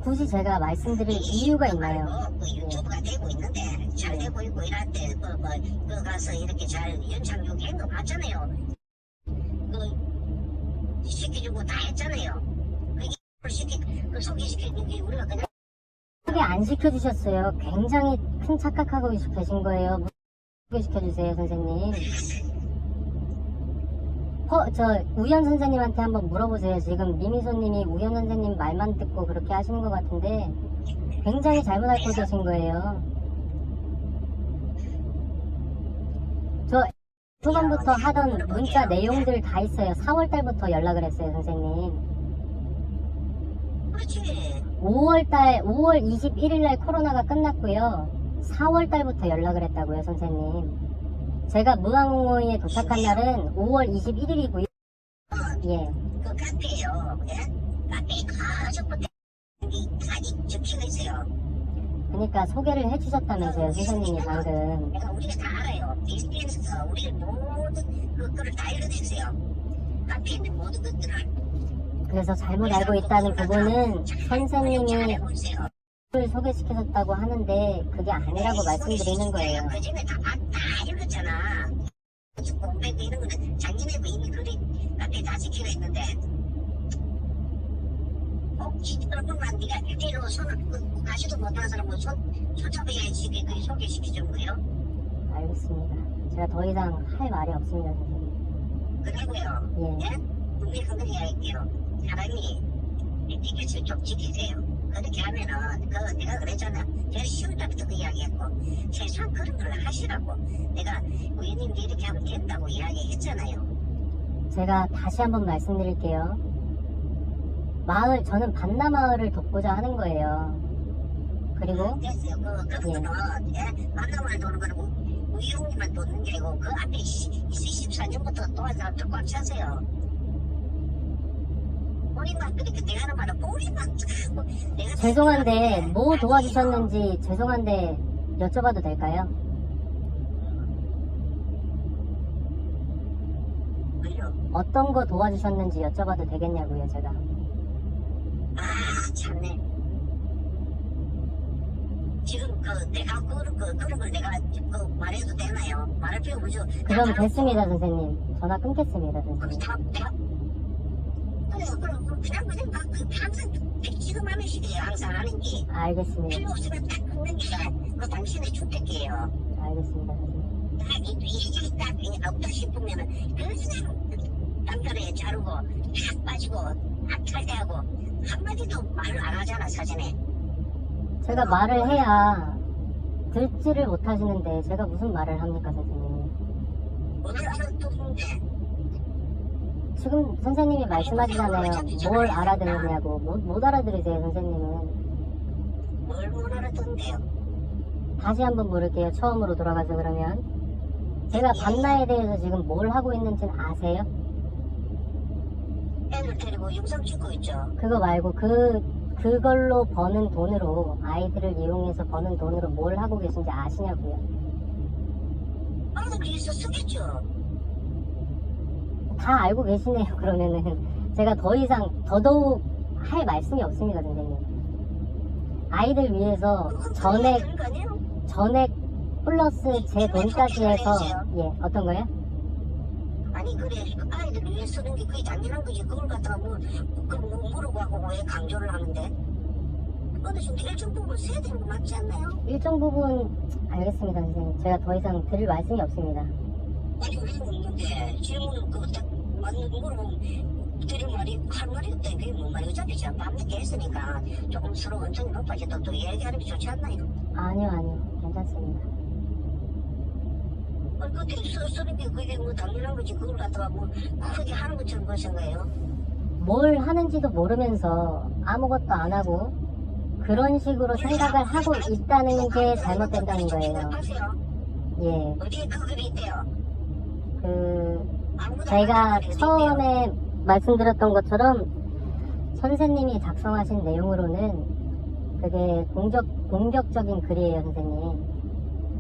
굳이 제가 말씀드릴 이유가 있나요? 그 유튜브가 되고 있는데 잘 되고 있고 이럴 때 그 가서 이렇게 잘 연착륙 한거 봤잖아요. 그 시켜주고 다 했잖아요. 그 소개시켜준 게 우리가 그냥 소개 안 시켜주셨어요. 굉장히 큰 착각하고 계신 거예요. 소개시켜주세요, 선생님. 저 우현 선생님한테 한번 물어보세요. 지금 미미소님이 우현 선생님 말만 듣고 그렇게 하시는 것 같은데 굉장히 잘못 알고 계신 거예요. 저 초반부터 하던 문자 내용들 다 있어요. 4월달부터 연락을 했어요, 선생님. 그렇지. 5월 21일날 코로나가 끝났고요. 4월달부터 연락을 했다고요, 선생님. 제가 무항호에 도착한 날은 5월 21일이고요. 예. 그 카페요. 예? 카페에 가족부터 다 적혀가 있어요. 그러니까 소개를 해주셨다면서요, 선생님이 방금. 내가 우리가 다 알아요. SNS에서 우리 모든 그거를 다 읽어냈어요. 카페에 있는 모든 것들을. 그래서 잘못 알고 있다는 부분은 선생님이 를 소개시켜줬다고 하는데 그게 아니라고 말씀드리는 거예요. 그 전에 다 읽었잖아. 공백 이런 거는 작년에도 이미 글이 카페에 다 적혀가 있는데 얼굴만 네가 일대로 손을 가지도 못하는 사람은 손잡아야지 그게 소개시켜준 거예요. 알겠습니다. 제가 더 이상 할 말이 없습니다, 선생님. 그리고요. 예. 분명히 한 가지 이야기할게요. 사람이 에티켓을 좀 지키세요. 그렇게 하면은 내가 그랬잖아. 제가 10월 달부터 그 이야기했고 최소한 그런 걸 하시라고 내가 의원님도 이렇게 하면 된다고 이야기했잖아요. 제가 다시 한번 말씀드릴게요. 저는 반나마을을 돕고자 하는 거예요. 그리고 됐어요. 그거는 만나만 도는 거는 우영님만 도는 게 아니고 그 앞에 14년부터 도와서 꽉 찼어요. 우리만 그렇게 내가 하는 말은 우리만 자꾸 내가 죄송한데 뭐 도와주셨는지 죄송한데 여쭤봐도 될까요? 왜요? 어떤 거 도와주셨는지 여쭤봐도 되겠냐고요, 제가. 아 참네. 지금 내가 그런 걸 내가 말해도 되나요? 말할 필요 없죠. 그럼 됐습니다, 선생님. 전화 끊겠습니다, 선생님. 그럼 그냥 막 항상 지금 하는 식이에요. 항상 하는 게 알겠습니다. 필요 없으면 딱 끊는 게 그 당신의 주택이에요. 알겠습니다, 선생님. 딱 이게 딱 없다 싶으면은 그냥 단편에 자르고 탁 빠지고 탈퇴하고 한마디도 말을 안 하잖아 사전에. 제가 말을 해야 듣지를 못하시는데 제가 무슨 말을 합니까, 선생님? 오늘 알아듣는데 지금 선생님이 말씀하시잖아요. 뭘 알아들으냐고. 못 알아들으세요, 선생님은. 뭘 못 알아듣는데요. 다시 한번 물을게요. 처음으로 돌아가서 그러면. 제가 반나에 대해서 지금 뭘 하고 있는지는 아세요? 애들 데리고 영상 찍고 있죠. 그거 말고 그걸로 버는 돈으로, 아이들을 이용해서 버는 돈으로 뭘 하고 계신지 아시냐고요? 알아서 그래서 쓰겠죠. 다 알고 계시네요. 그러면은 제가 더 이상 더더욱 할 말씀이 없습니다, 선생님. 아이들 위해서 전액 플러스 제 돈까지 해서 어떤 거요? 아니 그래 아이들 위해 쓰는 게 그게 당연한 거지. 그걸 갖다가 모르고 하고 왜 강조를 하는데? 근데 지금 일정 부분 써야 되는 거 맞지 않나요? 일정 부분 알겠습니다, 선생님. 제가 더 이상 드릴 말씀이 없습니다. 아니 왜 묻는데 질문을 그거 딱 맞는 물어보면 드릴 말이 할 말이 없다. 그게 뭔 말이야? 어차피 제가 밤늦게 했으니까 조금 서로 원청이 높아져도 또 얘기하는 게 좋지 않나요? 아니요, 괜찮습니다. 아니 그때 쓰는 게 그게 뭐 당연한 거지. 그걸 갖다가 뭐 크게 하는 것처럼 그러신 거예요? 뭘 하는지도 모르면서 아무것도 안 하고 그런 식으로 생각을 하고 있다는 게 잘못된다는 거예요. 예, 어디에 그 글이 있대요? 제가 처음에 말씀드렸던 것처럼 선생님이 작성하신 내용으로는 그게 공격적인 글이에요, 선생님.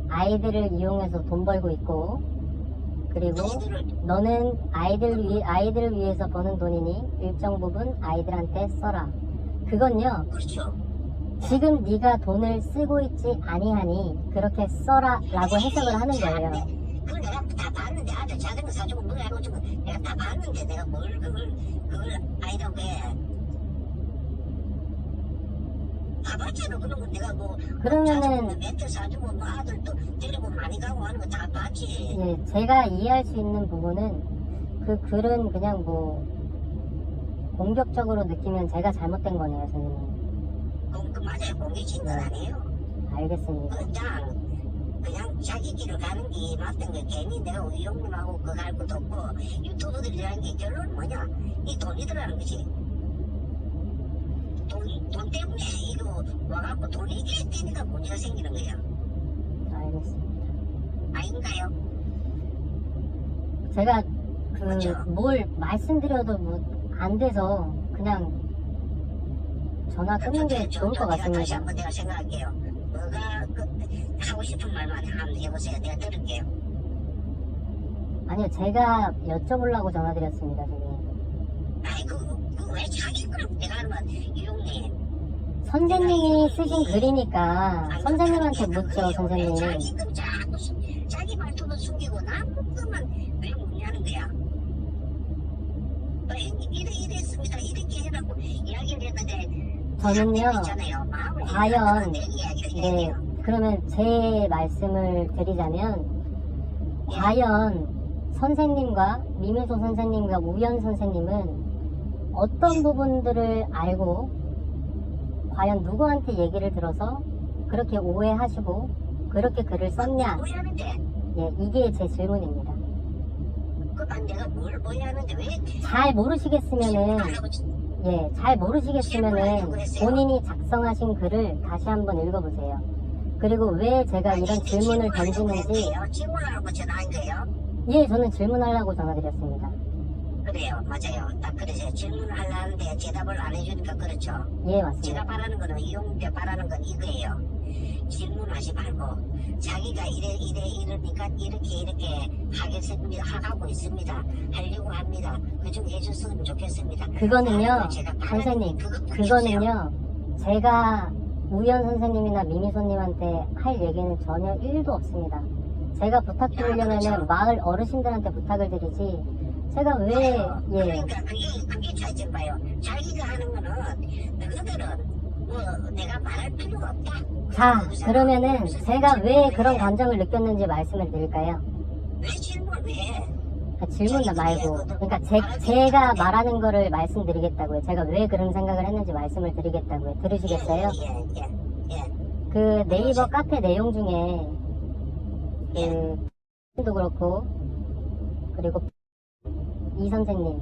아이들을 이용해서 돈 벌고 있고, 그리고 너는 아이들을 위해서 버는 돈이니 일정 부분 아이들한테 써라. 그건요, 그렇죠. 지금 네가 돈을 쓰고 있지 아니하니 그렇게 써라라고 해석을 하는 거예요. 그걸 내가 다 봤는데 아들 자전거 사주고 뭐 하고 주고 내가 다 봤는데 내가 뭘 그걸 아이라고 해. 다 봤잖아. 그런 거 내가 뭐 그러면은 멘트 사주고 뭐 아들도 데리고 많이 가고 하는 거 다 봤지. 예, 제가 이해할 수 있는 부분은 그 글은 그냥 뭐 공격적으로 느끼면 제가 잘못된 거네요, 선생님. 그 맞아요. 공개진 건 아니에요. 알겠습니다. 그냥 자기 길을 가는 게 맞던 거 괜히 내가 우영님하고 그거 할 것도 없고 유튜버들이라는 게 결론은 뭐냐? 이 돈이더라는 거지. 돈 때문에 이거 와갖고 돈 이게 되니까 문제가 생기는 거야. 알겠습니다. 아닌가요? 제가 그렇죠. 뭘 말씀드려도 뭐 안 돼서 그냥 전화 끊는 게 좋을 것 다시 같습니다. 한번 내가 생각할게요. 뭐가 하고 싶은 말만 한번 해보세요. 내가 들을게요. 아니요, 제가 여쭤보려고 전화드렸습니다, 선생님. 아이 왜 자기 거라고 내가 하는 건 유용님. 선생님이 쓰신 글이니까 선생님한테 묻죠, 선생님. 자기 거 자꾸 자기 말투도 숨기고 남은 것만 왜 묻냐는 거야. 이랬습니다. 이렇게 해라고 이야기를 했는데 저는요, 있잖아요. 과연, 내 이야기를 네, 해요. 그러면 제 말씀을 드리자면, 과연 선생님과 미미소 선생님과 우연 선생님은 어떤 부분들을 알고, 과연 누구한테 얘기를 들어서 그렇게 오해하시고, 그렇게 글을 썼냐, 오해하는데 예, 이게 제 질문입니다. 내가 뭘 오해하는데 왜 잘 모르시겠으면은, 예, 잘 모르시겠으면은 본인이 작성하신 글을 다시 한번 읽어보세요. 그리고 왜 제가 이런 질문을 던지는지, 질문하라고 전화한 거예요? 예, 저는 질문하려고 전화드렸습니다. 그래요, 맞아요. 딱 그러세요. 질문을 하려는데 대답을 안 해주니까 그렇죠. 예, 제가 맞습니다. 바라는 거는 이용대 바라는 건 이거예요. 질문하지 말고 자기가 이러니까 이렇게 하겠습니다. 하고 있습니다. 하려고 합니다. 그 좀 해줬으면 좋겠습니다. 그거는요, 제가 바라는 선생님, 그것뿐이지요. 그거는요, 제가 우연 선생님이나 미미손님한테 할 얘기는 전혀 1도 없습니다. 제가 부탁드리려면은 마을 어르신들한테 부탁을 드리지, 제가 왜, 예, 그러니까 그게 차이점 봐요. 자기가 하는 거는 너희들은 뭐 내가 말할 필요가 없다. 자, 그러면은 제가 왜 그런 감정을 느꼈는지 말씀을 드릴까요? 왜 질문을 왜 해? 질문 말고, 그러니까 제가 말하는 거를 말씀드리겠다고요. 제가 왜 그런 생각을 했는지 말씀을 드리겠다고요. 들으시겠어요? 예. 그 네이버 카페 내용 중에 도 그렇고, 그리고 이 선생님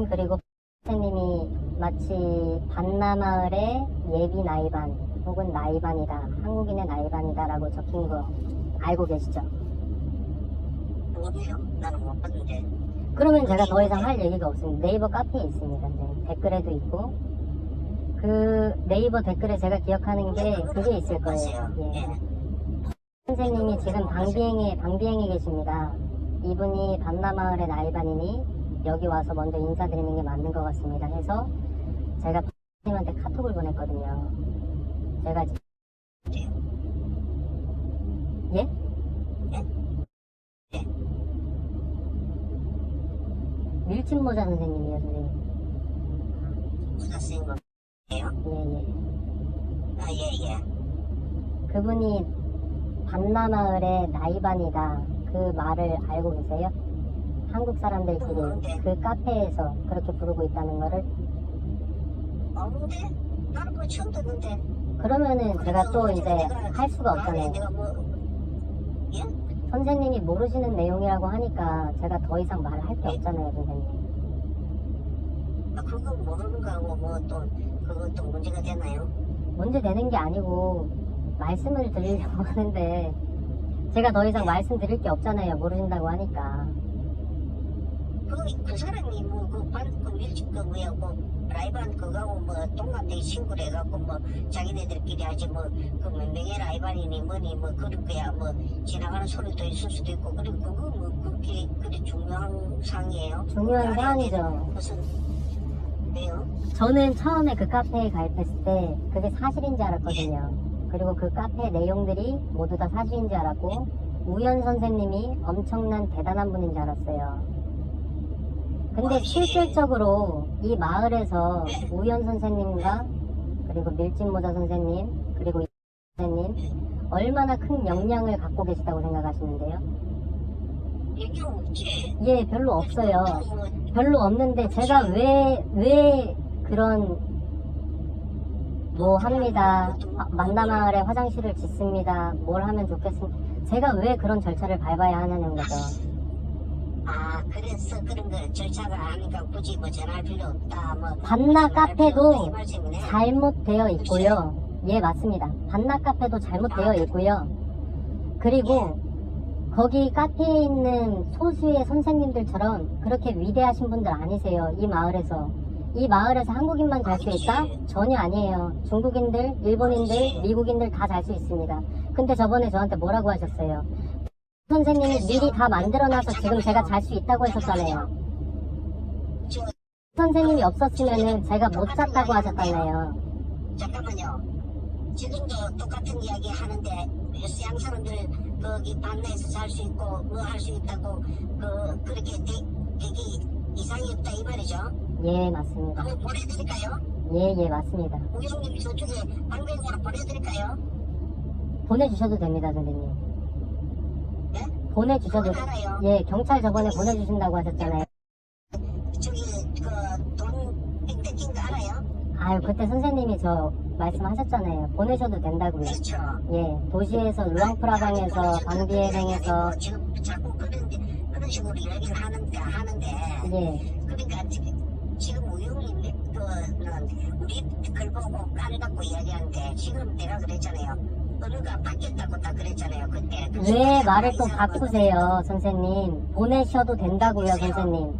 그리고 선생님이 마치 반나마을의 예비 나이반 혹은 나이반이다, 한국인의 나이반이다 라고 적힌 거 알고 계시죠? 모르요. 나는 못 봤는데. 그러면 제가 더 이상 할 얘기가 없습니다. 네이버 카페에 있습니다. 네, 댓글에도 있고, 그 네이버 댓글에 제가 기억하는 게 그게 있을 거예요. 예. 선생님이 지금 방비행에 계십니다. 이분이 반나마을의 나이반이니 여기 와서 먼저 인사드리는 게 맞는 것 같습니다 해서 제가 선생님한테 카톡을 보냈거든요. 제가 예? 밀짚모자 선생님이요, 선생님. 무슨 쓰인 거예요? 예. 예. 그분이 반나마을의 나이반이다 그 말을 알고 계세요? 한국 사람들끼리 그 카페에서 그렇게 부르고 있다는 거를. 없는데? 나는 그거 처음 듣는데. 그러면은 제가 또 이제 할 수가 없잖아요. 내가 뭐 예? 선생님이 모르시는 내용이라고 하니까 제가 더 이상 말할 게 없잖아요, 선생님. 그거 모르는 거하고 뭐 또 그것도 문제가 되나요? 문제 되는 게 아니고 말씀을 드리려고 하는데 제가 더 이상 말씀드릴 게 없잖아요, 모르신다고 하니까. 그 사람이 그 밀집 그 뭐야 그 라이반 그거하고 뭐 동갑내기 친구를 해갖고 뭐 자기네들끼리 하지 뭐 그 몇 명의 라이반이니 뭐니 뭐 그럴 거야 뭐 지나가는 소리도 있을 수도 있고 그리고 그거 뭐 그렇게 중요한 사항이에요? 중요한 사안이죠. 무슨 왜요? 저는 처음에 그 카페에 가입했을 때 그게 사실인 줄 알았거든요. 그리고 그 카페 내용들이 모두 다 사실인 줄 알았고, 우연 선생님이 엄청난 대단한 분인 줄 알았어요. 근데 실질적으로 이 마을에서 우연 선생님과 그리고 밀짚모자 선생님 그리고 이 선생님 얼마나 큰 역량을 갖고 계시다고 생각하시는데요? 얘기 없지. 예, 별로 없어요. 별로 없는데 제가 왜 그런 뭐 합니다, 만나마을에 화장실을 짓습니다, 뭘 하면 좋겠습니다, 제가 왜 그런 절차를 밟아야 하냐는 거죠. 아 그래서 그런 거 절차가 아니까 굳이 뭐 전화할 필요 없다 뭐 반나 카페도 이 말씀이네. 잘못되어 있고요. 예, 맞습니다. 반나 카페도 잘못되어 있고요. 그리고 거기 카페에 있는 소수의 선생님들처럼 그렇게 위대하신 분들 아니세요. 이 마을에서 한국인만 잘 수 있다? 전혀 아니에요. 중국인들, 일본인들, 미국인들 다 잘 수 있습니다. 근데 저번에 저한테 뭐라고 하셨어요? 선생님이 미리 다 만들어놔서 지금 제가 잘 수 있다고 하셨잖아요. 선생님이 없었으면은 제가 못 잤다고 하셨잖아요. 잠깐만요. 지금도 똑같은 이야기 하는데 서양 사람들 거기 반나에서 살 수 있고 뭐 할 수 있다고 그렇게 되기 이상이 없다 이 말이죠. 예, 맞습니다. 한번 보내드릴까요? 예, 맞습니다. 우영님이 저쪽에 방송으로 보내드릴까요? 보내주셔도 됩니다, 선생님. 네? 보내주셔도, 그건 알아요. 예, 경찰 저번에 보내주신다고 하셨잖아요. 저기 돈 땡땡긴 거 알아요? 아유, 그때 선생님이 저 말씀하셨잖아요. 보내셔도 된다고요. 그렇죠. 예, 도시에서 루앙프라방에서 방비해행에서 지금 자꾸 그런 식으로 이야기를 하는데 예, 그런 그러니까 지금 우영님 그는 우리 글 보고 깐다고 이야기하는데 지금 내가 그랬잖아요. 언어가 바뀌었다고 다 그랬잖아요. 그때. 왜 말을 또 바꾸세요, 선생님? 보내셔도 된다고요, 선생님.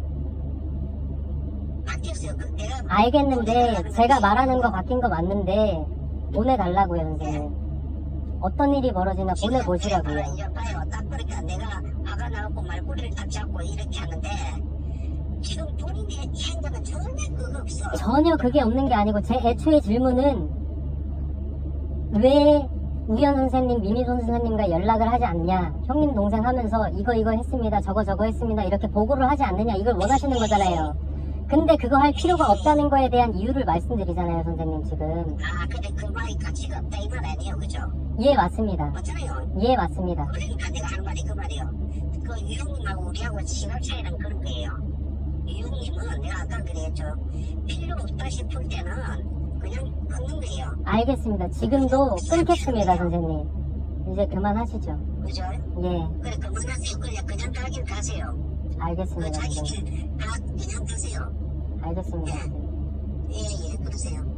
바뀌었어요. 내가 알겠는데 제가 말하는 거 바뀐 거 맞는데 보내달라고요, 선생님. 어떤 일이 벌어지나 보내보시라고요. 이제 봐요. 딱 보니까 내가 화가 나고 말꼬리를 딱 잡고 이렇게 하는데 지금 본인의 행동은 전혀 그거 없어. 전혀 그게 없는 게 아니고 제 애초에 질문은 왜 우연 선생님, 미미 선생님과 연락을 하지 않냐, 형님 동생 하면서 이거 했습니다, 저거 했습니다 이렇게 보고를 하지 않느냐, 이걸 원하시는 거잖아요. 근데 그거 할 필요가 없다는 거에 대한 이유를 말씀드리잖아요, 선생님. 지금 아 근데 그 말이 가치가 없다 이 말 아니에요, 그죠? 예, 맞습니다. 맞잖아요. 예, 맞습니다. 그러니까 내가 하는 말이 그 말이에요. 그 유형님하고 우리하고 시각 차이는 그런 거예요. 유형님은 내가 아까 그랬죠. 필요 없다 싶을 때는 그냥 끊는 거예요. 알겠습니다. 지금도 끊겠습니다, 선생님. 이제 그만하시죠. 그죠? 예, 그래 그만하세요. 그냥 가긴 가세요. 그 알겠습니다, 자기 선생님. 길 그냥 가세요. 알겠습니다, 선생님. 예예 그러세요.